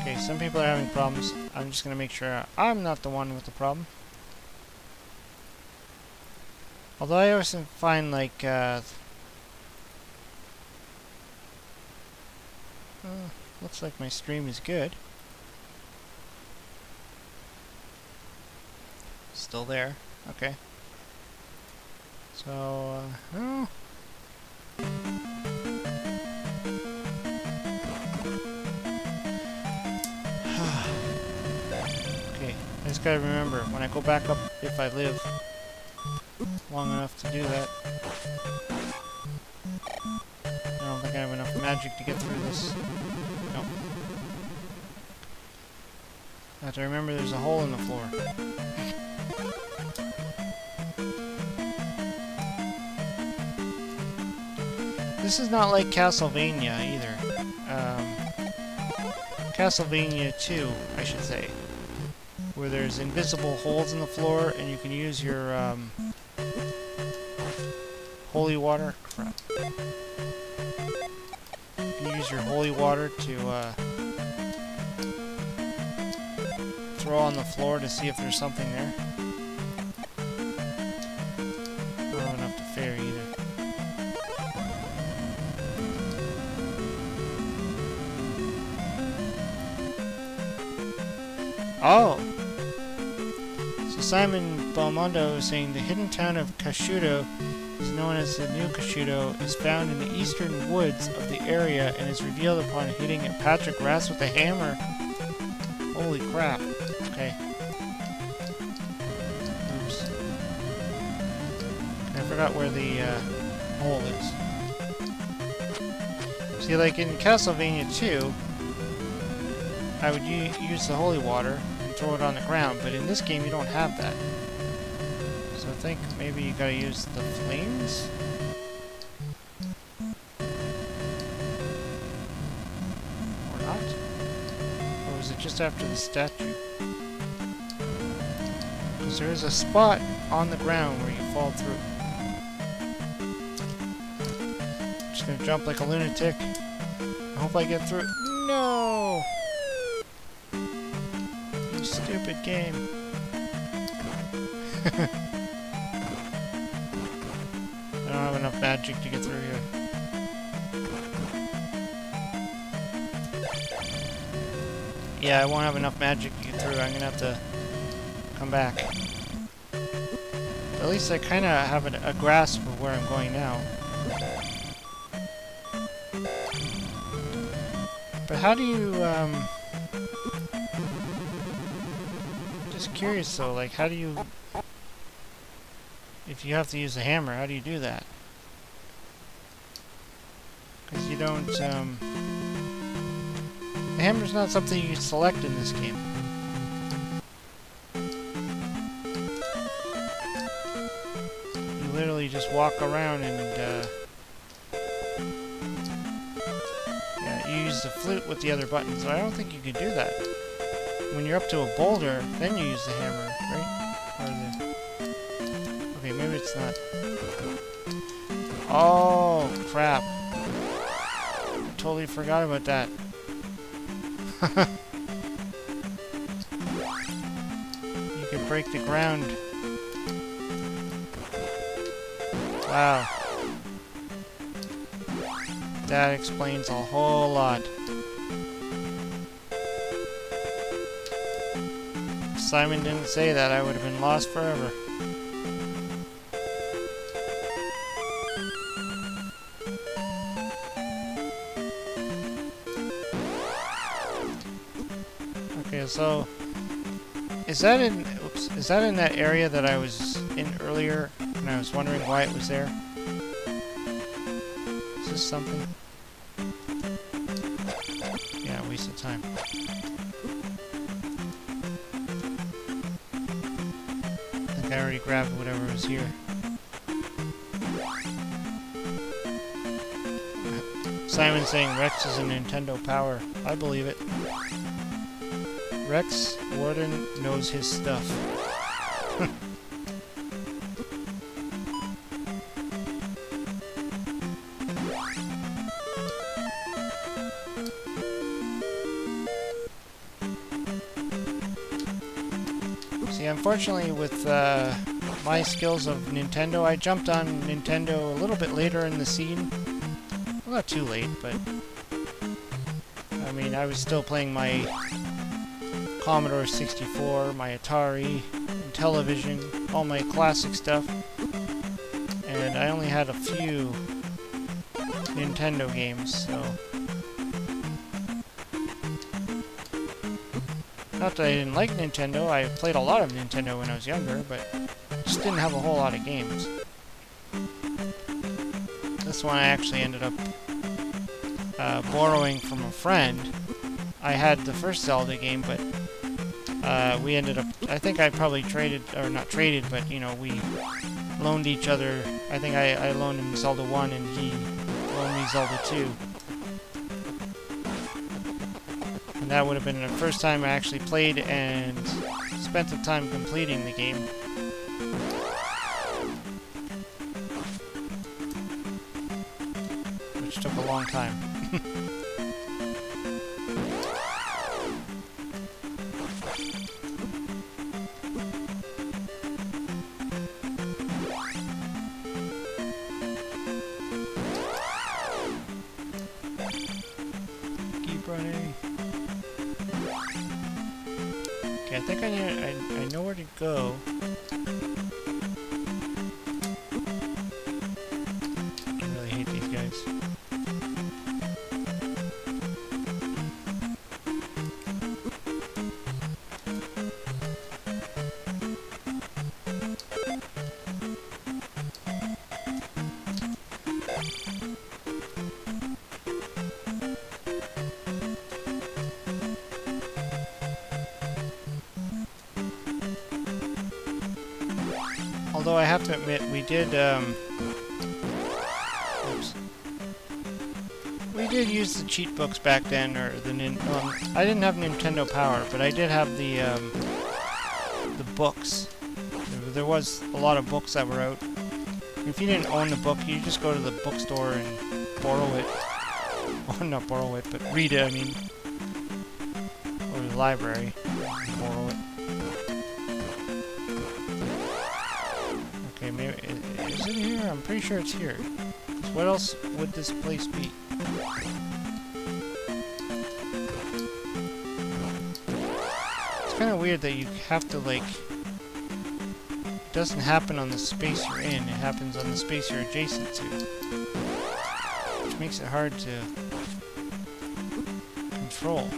Okay, some people are having problems. I'm just gonna make sure I'm not the one with the problem. Although I always find like looks like my stream is good. Still there. Okay. So, oh. Okay, I just gotta remember, when I go back up, if I live long enough to do that. I don't think I have enough magic to get through this. Nope. I have to remember there's a hole in the floor. This is not like Castlevania either. Castlevania 2, I should say. Where there's invisible holes in the floor and you can use your holy water. Crap. You can use your holy water to throw on the floor to see if there's something there. I don't have enough to ferry either. Oh! So Simon Belmondo is saying the hidden town of Kashudo is known as the New Kashudo, is found in the eastern woods of the area and is revealed upon hitting a patch of grass with a hammer. Holy crap. Okay. Oops. I forgot where the hole is. See, like in Castlevania 2, I would use the holy water and throw it on the ground, but in this game you don't have that. So I think maybe you gotta use the flames? Or not? Or was it just after the statue? Because there is a spot on the ground where you fall through. Just gonna jump like a lunatic. I hope I get through it. No! You stupid game. I don't have enough magic to get through here. Yeah, I won't have enough magic to get through. I'm gonna have to come back. But at least I kind of have a grasp of where I'm going now. But how do you, just curious though, like how do you, if you have to use a hammer, how do you do that? Because you don't, the hammer's not something you can select in this game. You literally just walk around and, yeah, you use the flute with the other buttons. So I don't think you can do that. When you're up to a boulder, then you use the hammer, right? Or the... Okay, maybe it's not. Oh, crap. Totally forgot about that. You can break the ground. Wow. That explains a whole lot. If Simon didn't say that, I would have been lost forever. Okay, so is that in that area that I was in earlier and I was wondering why it was there? Is this something? Yeah, waste of time. I think I already grabbed whatever was here. Simon's saying Rex is a Nintendo Power. I believe it. Rex Warden knows his stuff. See, unfortunately with my skills of Nintendo, I jumped on Nintendo a little bit later in the scene. Well, not too late, but I mean, I was still playing my Commodore 64, my Atari, and television, all my classic stuff, and I only had a few Nintendo games, so not that I didn't like Nintendo. I played a lot of Nintendo when I was younger, but just didn't have a whole lot of games. This one I actually ended up borrowing from a friend. I had the first Zelda game, but we ended up, I think I probably traded, or not traded, but, you know, we loaned each other. I think I loaned him Zelda 1 and he loaned me Zelda 2. And that would have been the first time I actually played and spent the time completing the game. Which took a long time. Keep running. Okay, I think I know where to go. I really hate these guys. Although I have to admit, we did, oops. We did use the cheat books back then, or the I didn't have Nintendo Power, but I did have the books. There was a lot of books that were out. If you didn't own the book, you just go to the bookstore and borrow it. Well, not borrow it, but read it, I mean. Or the library, borrow it. Okay, maybe, is it here? I'm pretty sure it's here. So what else would this place be? It's kind of weird that you have to, like... It doesn't happen on the space you're in, it happens on the space you're adjacent to. Which makes it hard to control.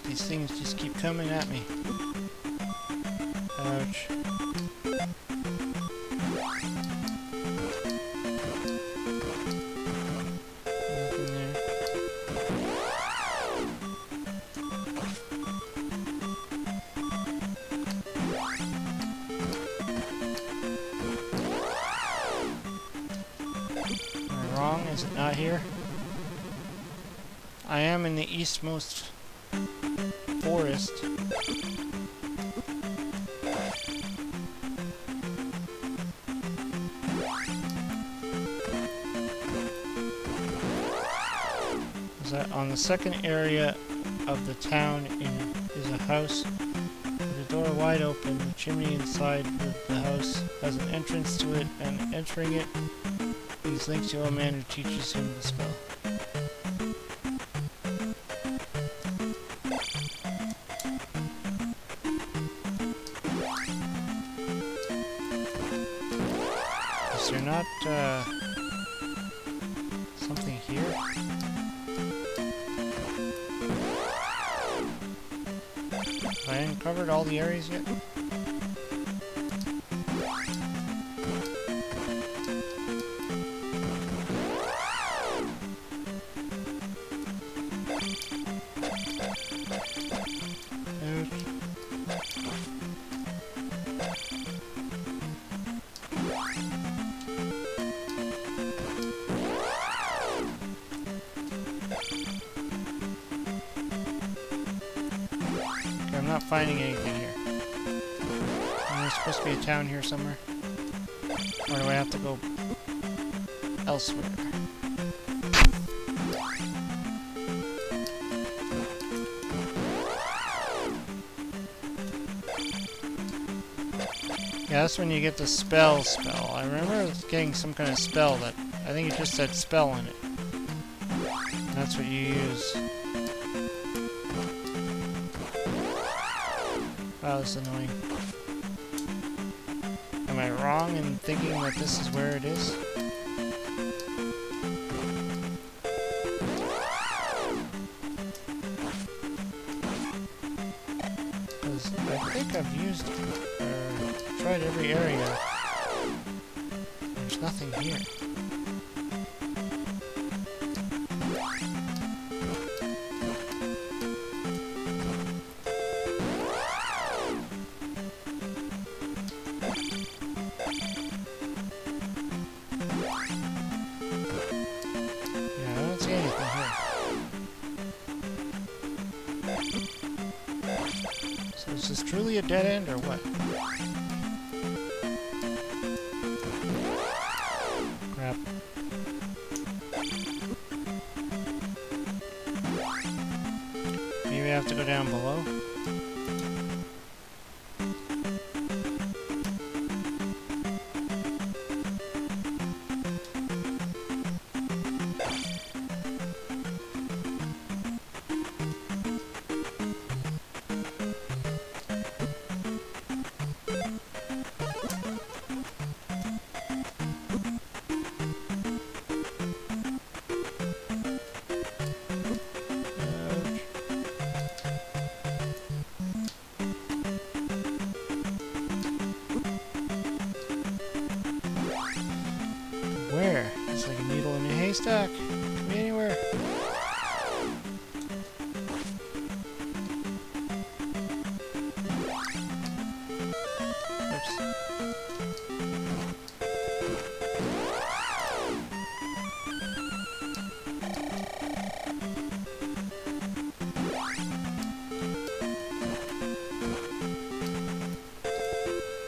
These things just keep coming at me. Ouch. Nothing there. Am I wrong? Is it not here? I am in the eastmost forest. Is that on the second area of the town is a house with a door wide open. The chimney inside the house has an entrance to it, and entering it leads Link to a man who teaches him the spell. Is there not, something here? Have I uncovered all the areas yet? I'm not finding anything here. There's supposed to be a town here somewhere. Or do I have to go elsewhere? Yeah, that's when you get the spell. I remember getting some kind of spell that I think it just said spell in it. And that's what you use. Wow, that's annoying. Am I wrong in thinking that this is where it is? Because I think I've used or tried every area. There's nothing here. So is this truly a dead end or what? Crap. Maybe I have to go down below? Where? It's like a needle in a haystack. Could be anywhere. Oops.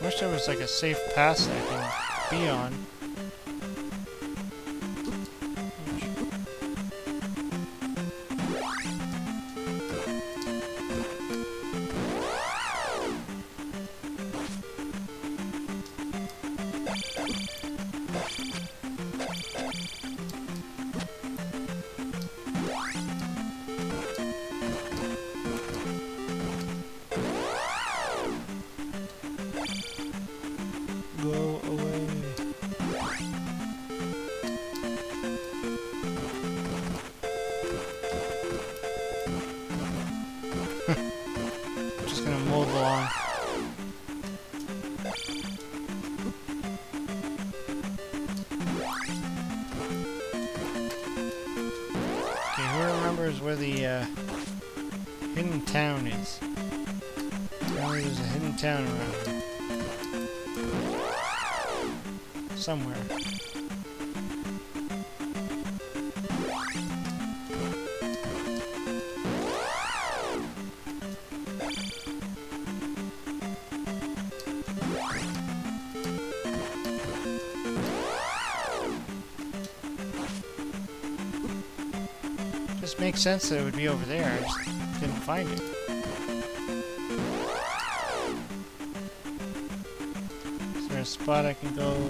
Wish there was like a safe pass that I can be on. Go away. Just gonna mow the lawn. Okay, who remembers where the hidden town is? Apparently there's a hidden town around here. Somewhere. Just makes sense that it would be over there. I just couldn't find it. Is there a spot I can go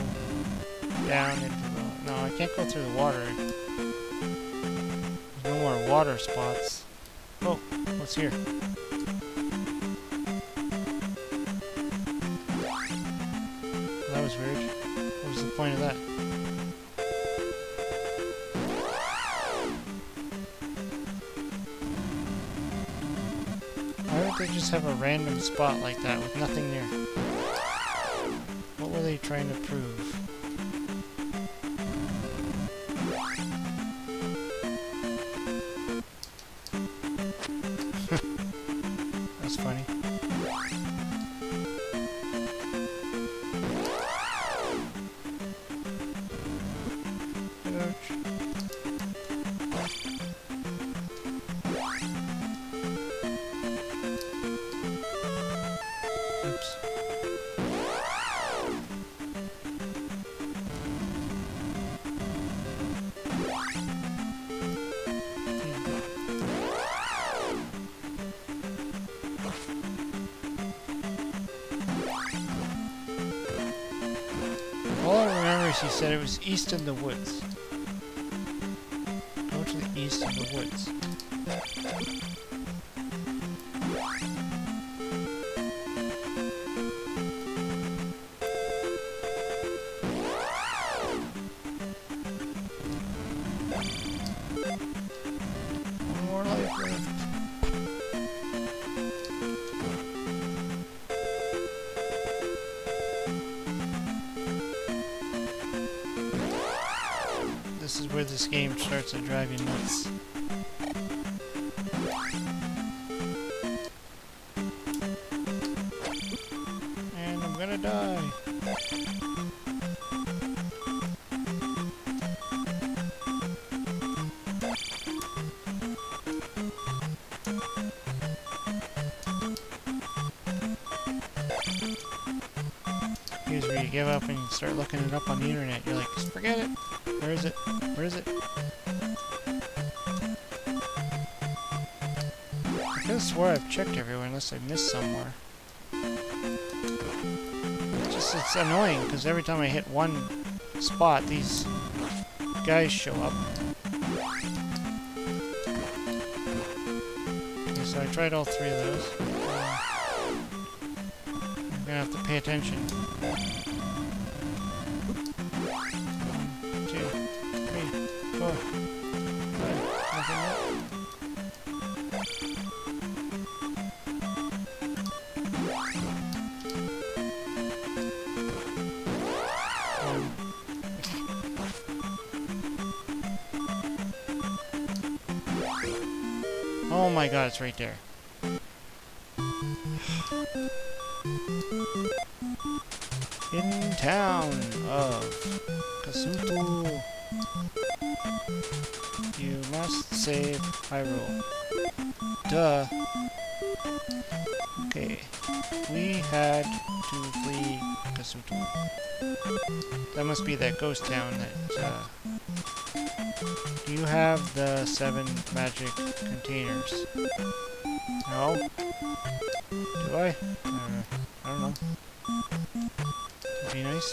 down into the... No, I can't go through the water. There's no more water spots. Oh, what's here? That was weird. What was the point of that? Why would they just have a random spot like that with nothing there? What were they trying to prove? That's funny. Oops. All I remember is he said it was east in the woods. Go to the east in the woods. One more life left. This is where this game starts to drive you nuts. And I'm gonna die. Here's where you give up and you start looking it up on the internet. You're like, just forget it. Where is it? Where is it? I could have swore I've checked everywhere unless I missed somewhere. It's annoying because every time I hit one spot, these guys show up. Okay, so I tried all three of those. I'm gonna have to pay attention. 1, 2, 3, 4, 5. Nothing yet. Oh my god, it's right there. In town of Kasuto, you must save Hyrule. Duh. Okay, we had to flee Kasuto. That must be that ghost town that, do you have the 7 magic containers? No? Do I? I don't know. That'd be nice.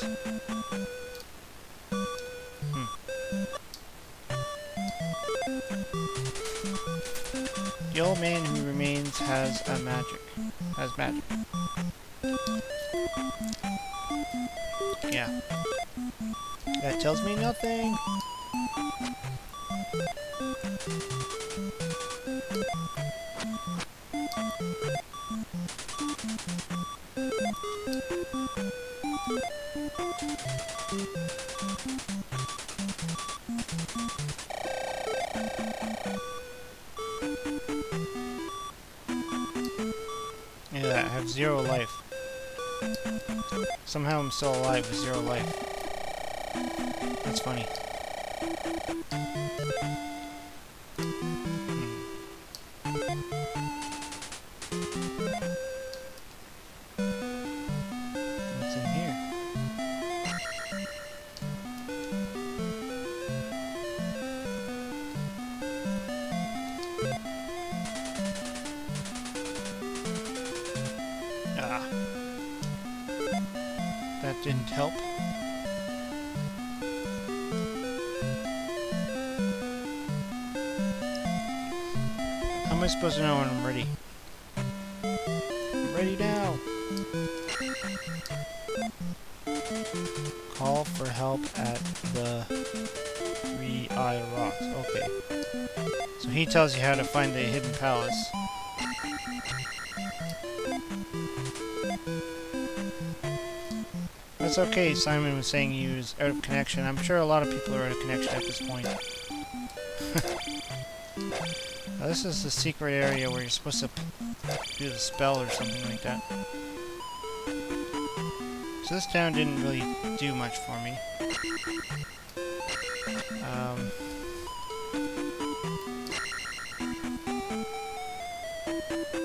The old man who remains has magic. Yeah. That tells me nothing. Yeah, I have 0 life. Somehow I'm still alive with 0 life. That's funny. What's in here? Ah. That didn't help. How am I supposed to know when I'm ready? I'm ready now! Call for help at the 3-Eye Rocks. Okay. So he tells you how to find the hidden palace. That's okay, Simon was saying he was out of connection. I'm sure a lot of people are out of connection at this point. Now, this is the secret area where you're supposed to do the spell or something like that. So this town didn't really do much for me.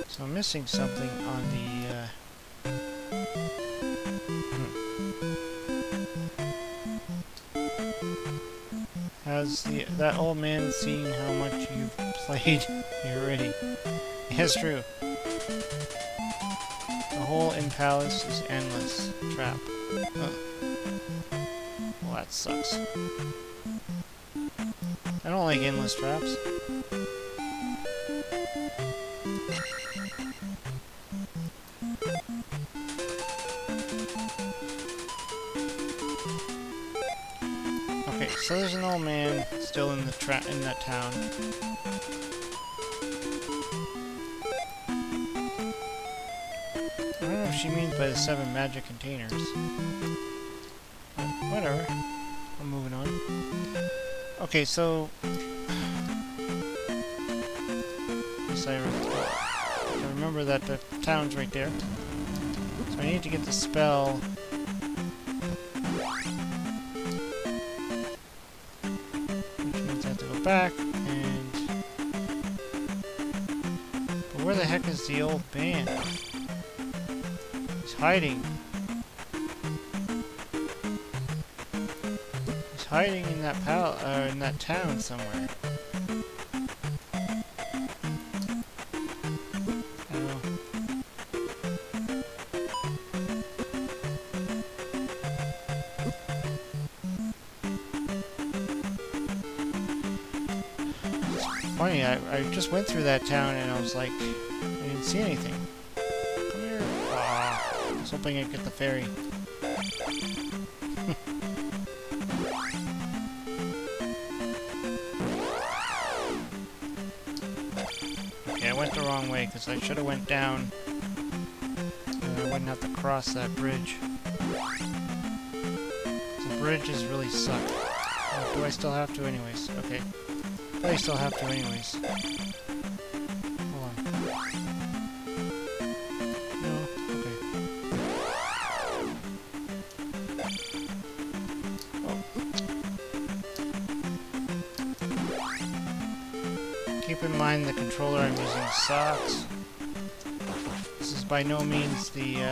So I'm missing something on the... Has that old man seen how much you've played here already? Yes, true. The hole in palace is endless. Trap. Well, that sucks. I don't like endless traps. Okay, so there's an old man still in the in that town. I don't know what she means by the 7 magic containers. But whatever. I'm moving on. Okay, so yes, I remember that the town's right there. So I need to get the spell. Back and but where the heck is the old man? He's hiding. He's hiding in that in that town somewhere. funny, I just went through that town and I was like, I didn't see anything. Come here. Ah, I was hoping I'd get the ferry. Okay, I went the wrong way because I should have went down. And I wouldn't have to cross that bridge. The bridges really suck. Oh, do I still have to anyways? Okay. I still have to anyways. Hold on. No? Okay. Oh. Keep in mind the controller I'm using sucks. This is by no means the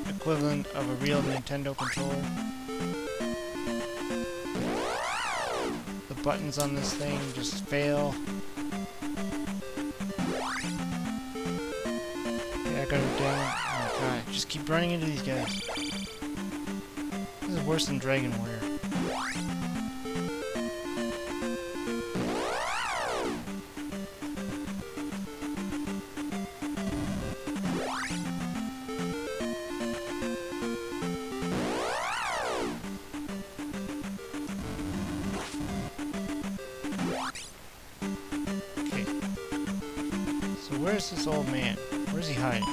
equivalent of a real Nintendo controller. The buttons on this thing just fail. Okay, I got it down. Oh my god, just keep running into these guys. This is worse than Dragon Warrior. Where's this old man? Where's he hiding?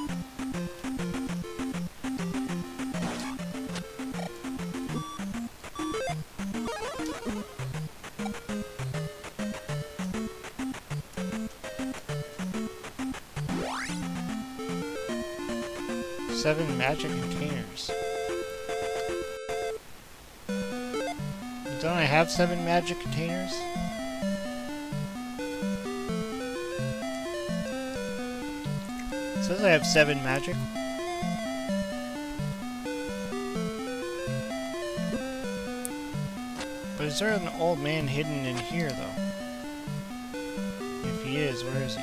Seven magic containers. Don't I have 7 magic containers? It says I have 7 magic. But is there an old man hidden in here, though? If he is, where is he?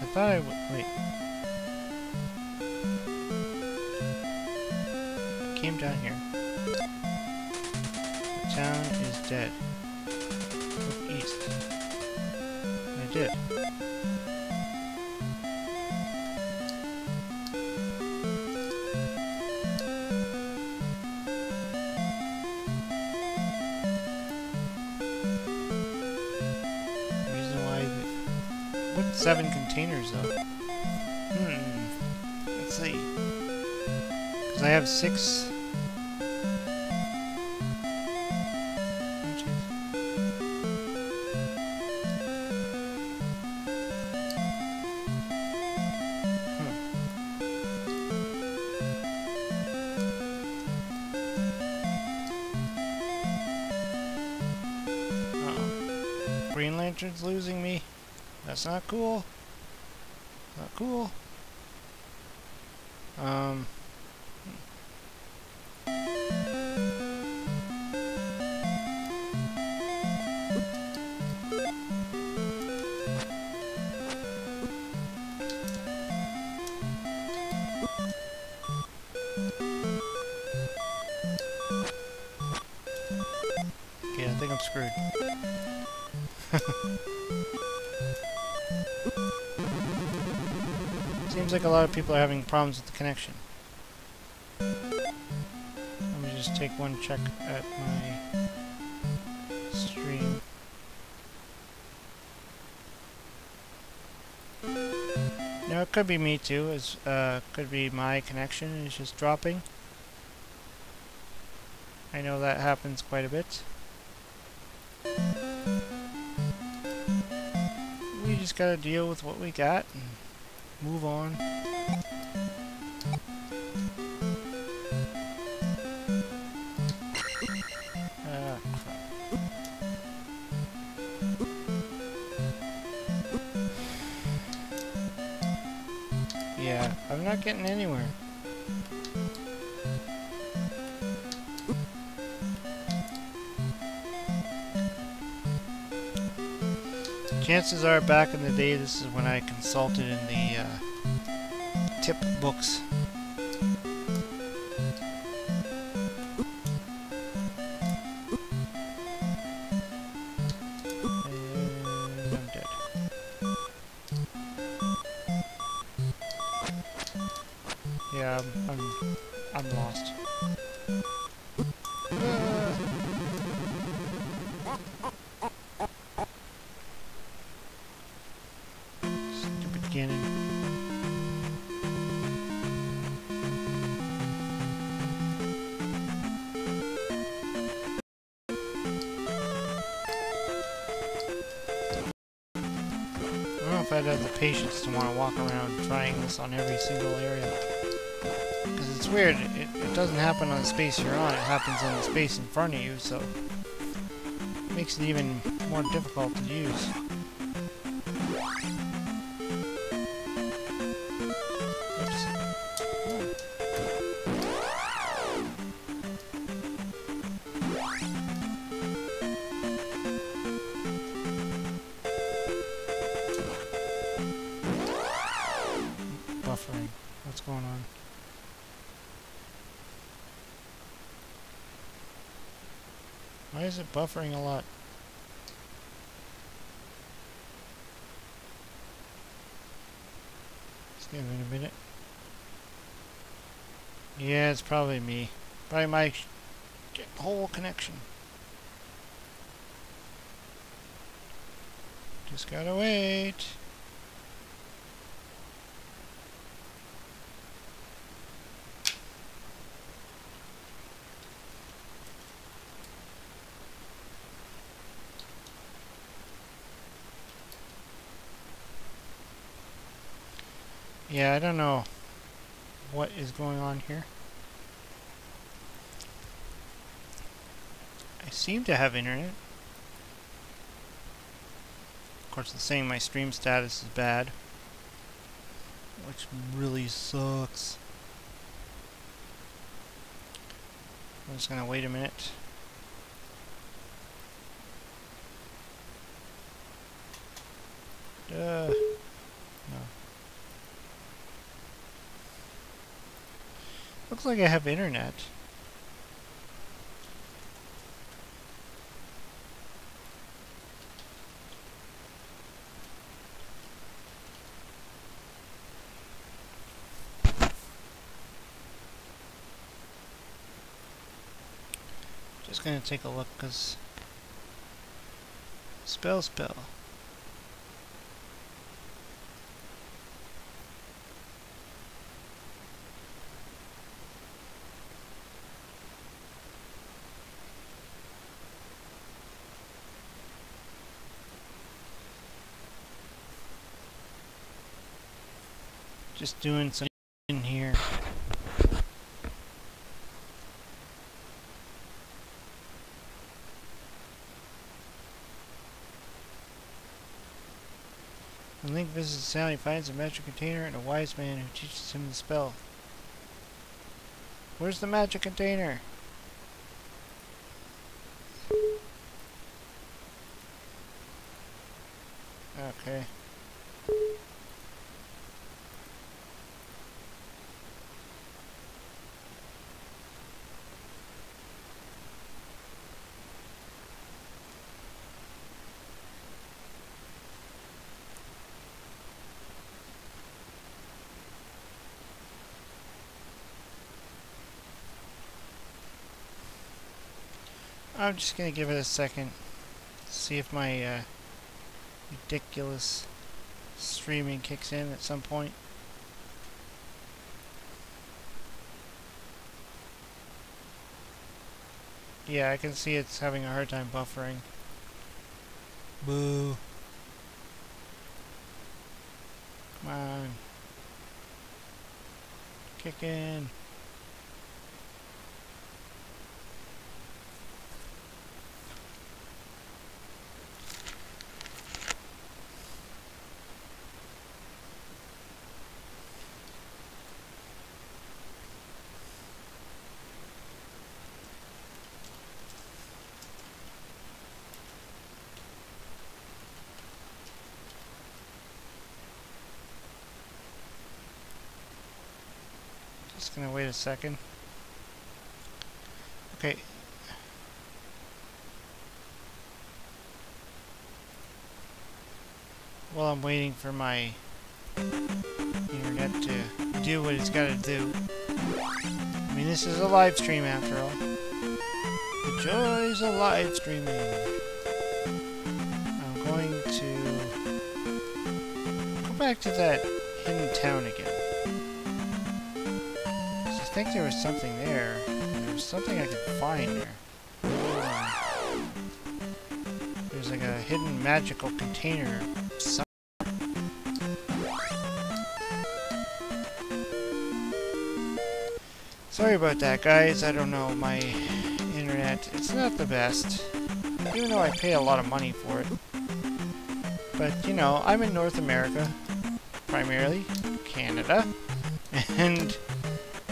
I thought I would... Wait. I came down here. The town is dead. Look east. I did. What 7 containers though? Let's see. Because I have 6. Uh-oh. Green Lantern's losing me. That's not cool. Not cool. Okay, I think I'm screwed. Seems like a lot of people are having problems with the connection. Let me just take one check at my stream. No, it could be me too. It's could be my connection is just dropping. I know that happens quite a bit. We just gotta deal with what we got and move on. Yeah, I'm not getting anywhere. Chances are, back in the day, this is when I consulted in the tip books. I'm lost. Stupid cannon. I don't know if I'd have the patience to want to walk around trying this on every single area. Because it's weird, it doesn't happen on the space you're on, it happens on the space in front of you, so it makes it even more difficult to use. Oops. Buffering. What's going on? Why is it buffering a lot? Let's give it a minute. Yeah, it's probably me. Probably my whole connection. Just gotta wait. Yeah, I don't know what is going on here. I seem to have internet. Of course, it's saying my stream status is bad, which really sucks. I'm just gonna wait a minute. No. Looks like I have internet. Just gonna take a look, cause spell. Just doing some in here. When Link visits the town, he finds a magic container and a wise man who teaches him the spell. Where's the magic container? Okay. I'm just gonna give it a second, see if my ridiculous streaming kicks in at some point. Yeah, I can see it's having a hard time buffering. Boo. Come on. Kick in. Just gonna wait a second. Okay. While I'm waiting for my internet to do what it's gotta do. this is a live stream after all. The joys of live streaming. I'm going to go back to that hidden town again. I think there was something there. There was something I could find there. There's like a hidden magical container. Sorry about that, guys. I don't know, my internet, it's not the best. Even though I pay a lot of money for it. But, you know, I'm in North America, primarily, Canada, and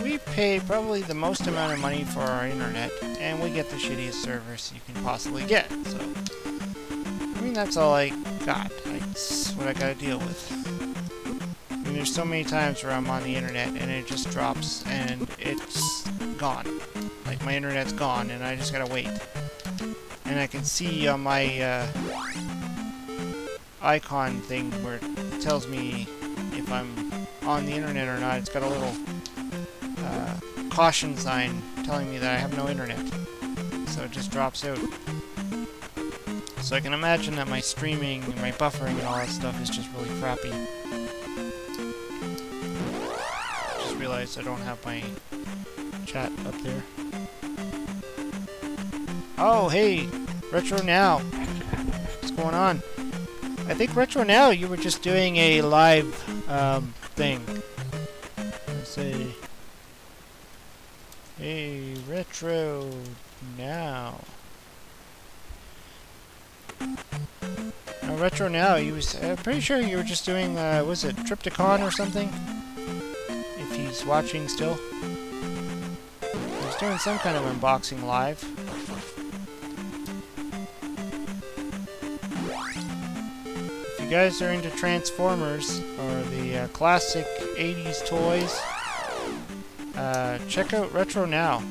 we pay probably the most amount of money for our internet, and we get the shittiest service you can possibly get, so... I mean, that's all I got. That's what I gotta deal with. I mean, there's so many times where I'm on the internet, and it just drops, and it's gone. Like, my internet's gone, and I just gotta wait. And I can see on my, icon thing where it tells me if I'm on the internet or not. It's got a little caution sign telling me that I have no internet. So it just drops out. So I can imagine that my streaming and my buffering and all that stuff is just really crappy. Just realized I don't have my chat up there. Oh, hey! Retro Now! What's going on? I think Retro Now, you were just doing a live thing. Let's see. Hey, Retro Now. No, Retro Now, you was pretty sure you were just doing, was it Triptychon or something? If he's watching still. He was doing some kind of unboxing live. If you guys are into Transformers, or the classic 80s toys, check out Retro Now.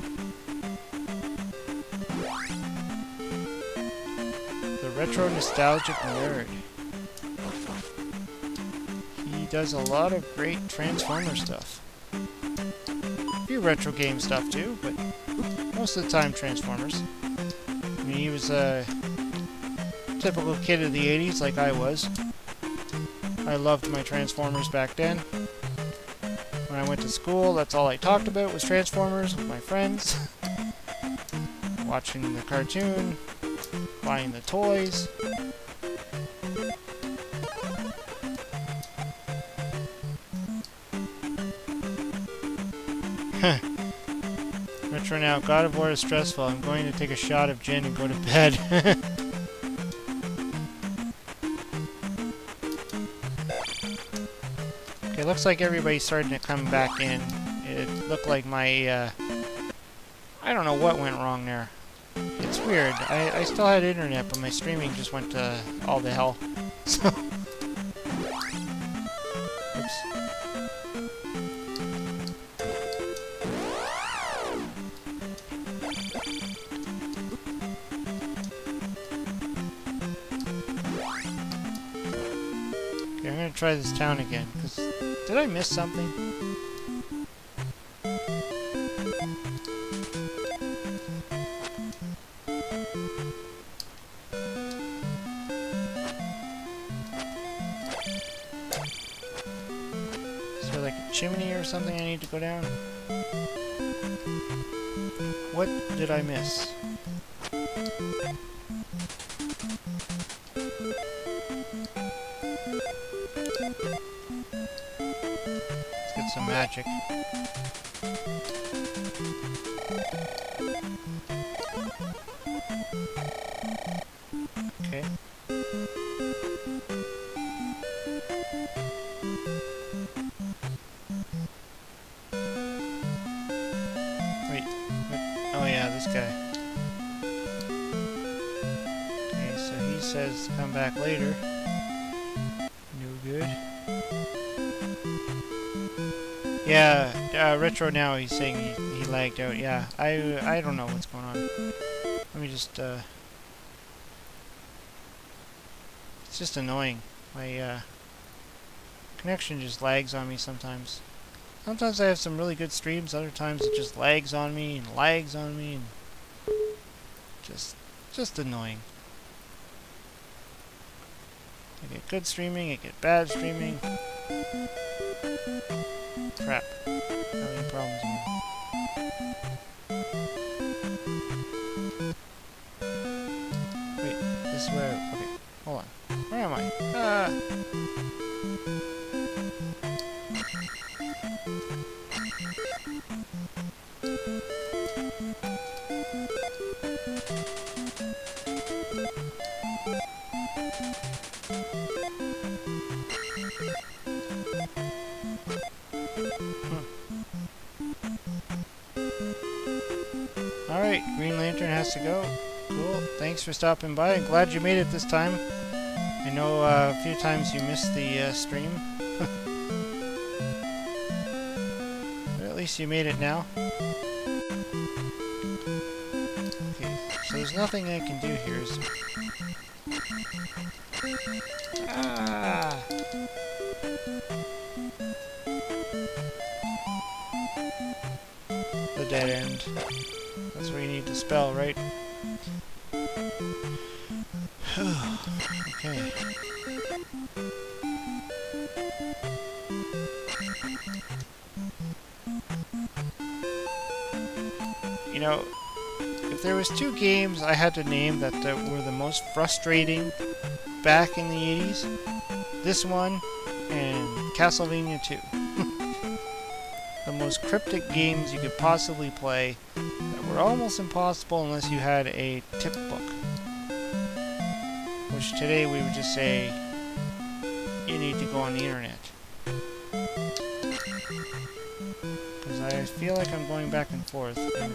The Retro Nostalgic Nerd. He does a lot of great Transformer stuff. A few retro game stuff too, but most of the time Transformers. I mean, he was a typical kid of the 80s like I was. I loved my Transformers back then. When I went to school, that's all I talked about was Transformers with my friends. Watching the cartoon, buying the toys. Retro Now, God of War is stressful. I'm going to take a shot of gin and go to bed. Okay, looks like everybody's starting to come back in. It looked like my, I don't know what went wrong there. It's weird. I still had internet, but my streaming just went to all the hell. So... Oops. Okay, I'm gonna try this town again, because... Did I miss something? Is there like a chimney or something I need to go down? What did I miss? Let's get some magic. Okay. Wait, what? Oh yeah, this guy. Okay, so he says come back later. No good. Yeah, Retro Now, he's saying he lagged out. Yeah, I don't know what's going on. Let me just, it's just annoying. My, connection just lags on me sometimes. Sometimes I have some really good streams, other times it just lags on me and lags on me and just annoying. I get good streaming, I get bad streaming. Crap. Having problems again. Wait, this is where... Okay, hold on. Where am I? Alright, Green Lantern has to go. Cool. Thanks for stopping by. I'm glad you made it this time. I know a few times you missed the stream. But at least you made it now. Okay, so there's nothing I can do here. Is ah! The dead end. That's where you need to spell, right? Okay. You know, if there was two games I had to name that were the most frustrating back in the 80s, this one and Castlevania 2. The most cryptic games you could possibly play that were almost impossible unless you had a tip book. Which today we would just say, you need to go on the internet. Because I feel like I'm going back and forth. And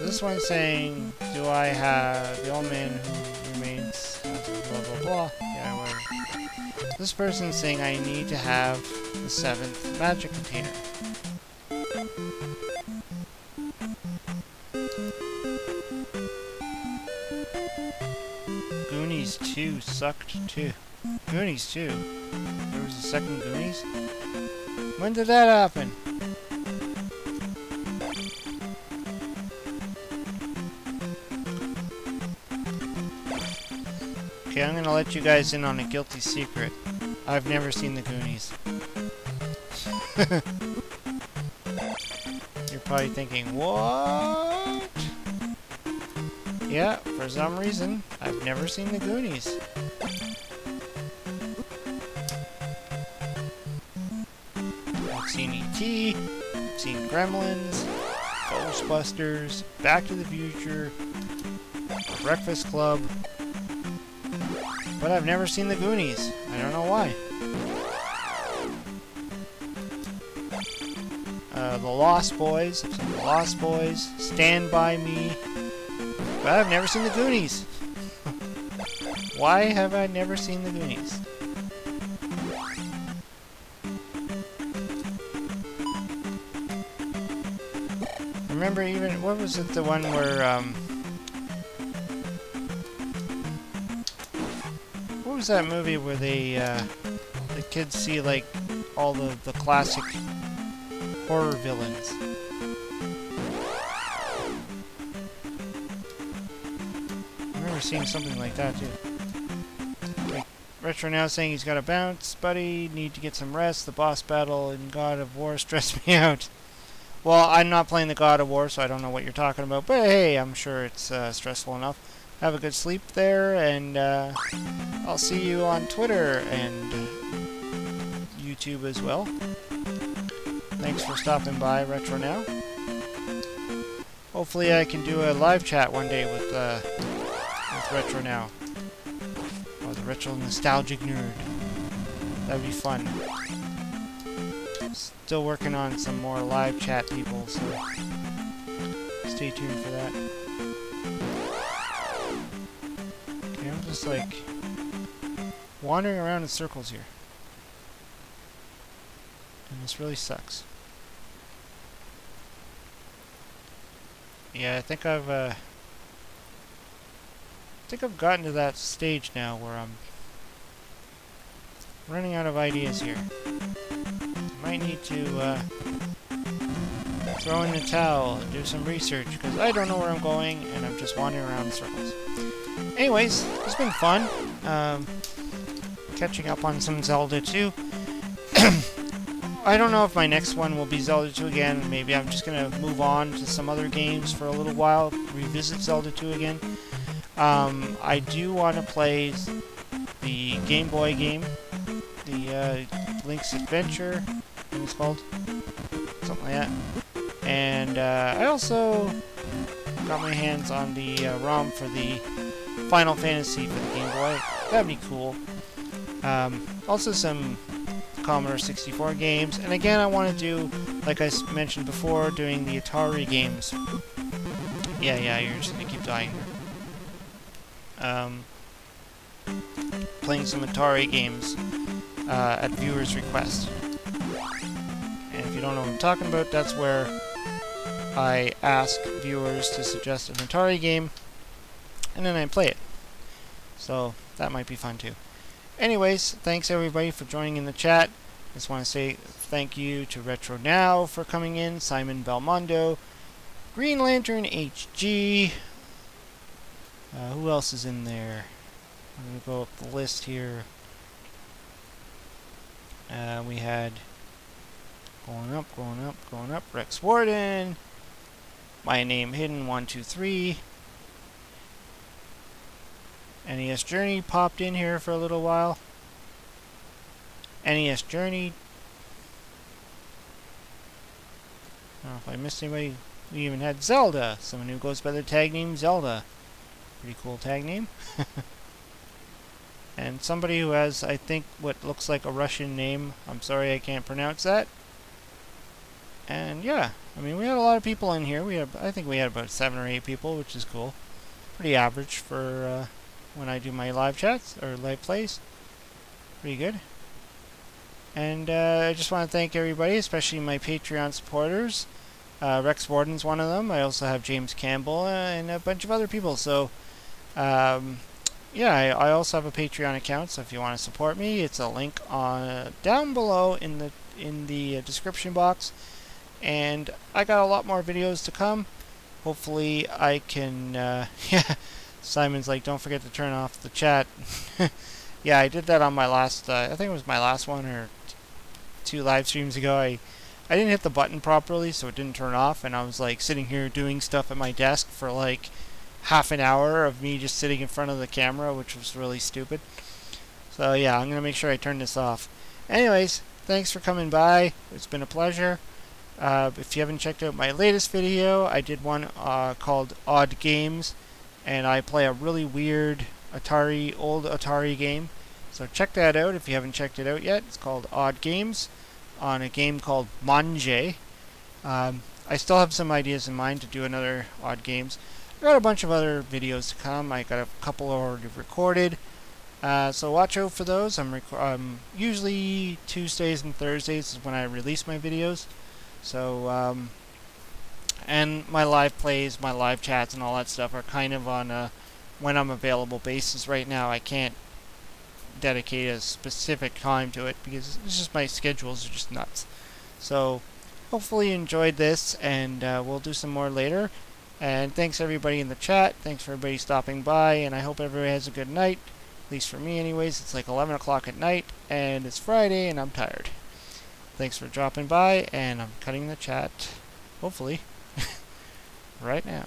this one's saying, do I have the old man who remains, blah blah blah. Yeah, whatever. This person's saying I need to have the 7th magic container. Goonies 2 sucked too. Goonies 2? There was a second Goonies? When did that happen? Okay, I'm gonna let you guys in on a guilty secret. I've never seen the Goonies. You're probably thinking, what? Yeah, for some reason, I've never seen the Goonies. I've seen E.T., I've seen Gremlins, Ghostbusters, Back to the Future, Breakfast Club, but I've never seen the Goonies. I don't know why. The Lost Boys. I've seen the Lost Boys. Stand By Me. But I've never seen the Goonies. Why have I never seen the Goonies? Remember even, what was it, the one where, what was that movie where they, the kids see, like, all the classic horror villains? I remember seeing something like that, too. Like, Retro now saying he's got to bounce, buddy, need to get some rest, the boss battle in God of War stressed me out. Well, I'm not playing the God of War, so I don't know what you're talking about, but hey, I'm sure it's stressful enough. Have a good sleep there, and I'll see you on Twitter and YouTube as well. Thanks for stopping by, Retro Now. Hopefully I can do a live chat one day with Retro Now. Or the Retro Nostalgic Nerd. That'd be fun. Still working on some more live chat people, so stay tuned for that. Okay, I'm just like wandering around in circles here. And this really sucks. Yeah, I think I've gotten to that stage now where I'm running out of ideas here. Might need to throw in the towel and do some research, because I don't know where I'm going, and I'm just wandering around in circles. Anyways, it's been fun. Catching up on some Zelda 2. I don't know if my next one will be Zelda 2 again. Maybe I'm just going to move on to some other games for a little while, revisit Zelda 2 again. I do want to play the Game Boy game, the Link's Adventure, I think it's called, something like that. And I also got my hands on the ROM for the Final Fantasy for the Game Boy. That'd be cool. Also some Commodore 64 games, and again I want to do, like I mentioned before, doing the Atari games. Yeah, you're just gonna keep dying there. Playing some Atari games at viewers' request. And if you don't know what I'm talking about, that's where I ask viewers to suggest an Atari game, and then I play it. So that might be fun too. Anyways, thanks everybody for joining in the chat. Just want to say thank you to Retro Now for coming in, Simon Belmondo, Green Lantern HG. Who else is in there? I'm going to go up the list here. We had going up, Rex Warden, My Name Hidden 123. NES Journey popped in here for a little while. NES Journey. I don't know if I missed anybody. We even had Zelda, someone who goes by the tag name Zelda. Pretty cool tag name. And somebody who has, I think, what looks like a Russian name. I'm sorry I can't pronounce that. And yeah, I mean, we had a lot of people in here. I think we had about 7 or 8 people, which is cool. Pretty average for when I do my live chats or live plays. Pretty good. And I just want to thank everybody, especially my Patreon supporters. Rex Warden's one of them. I also have James Campbell and a bunch of other people. So, yeah, I also have a Patreon account. So if you want to support me, it's a link on down below in the description box. And I got a lot more videos to come. Hopefully, I can. Yeah. Simon's like, don't forget to turn off the chat. Yeah, I did that on my last, I think it was my last one or 2 live streams ago. I didn't hit the button properly, so it didn't turn off, and I was like sitting here doing stuff at my desk for like half an hour of me just sitting in front of the camera, which was really stupid. So yeah, I'm going to make sure I turn this off. Anyways, thanks for coming by. It's been a pleasure. If you haven't checked out my latest video, I did one called Odd Games. And I play a really weird old Atari game. So check that out if you haven't checked it out yet. It's called Odd Games on a game called Manje. I still have some ideas in mind to do another Odd Games. I got a bunch of other videos to come. I got a couple already recorded. So watch out for those. I'm usually Tuesdays and Thursdays is when I release my videos. So and my live plays, my live chats, and all that stuff are kind of on a when I'm available basis. Right now, I can't dedicate a specific time to it because it's just my schedules are just nuts. So, hopefully you enjoyed this, and we'll do some more later. And thanks everybody in the chat. Thanks for everybody stopping by, and I hope everybody has a good night. At least for me, anyways. It's like 11 o'clock at night, and it's Friday, and I'm tired. Thanks for dropping by, and I'm cutting the chat. Hopefully. Right now.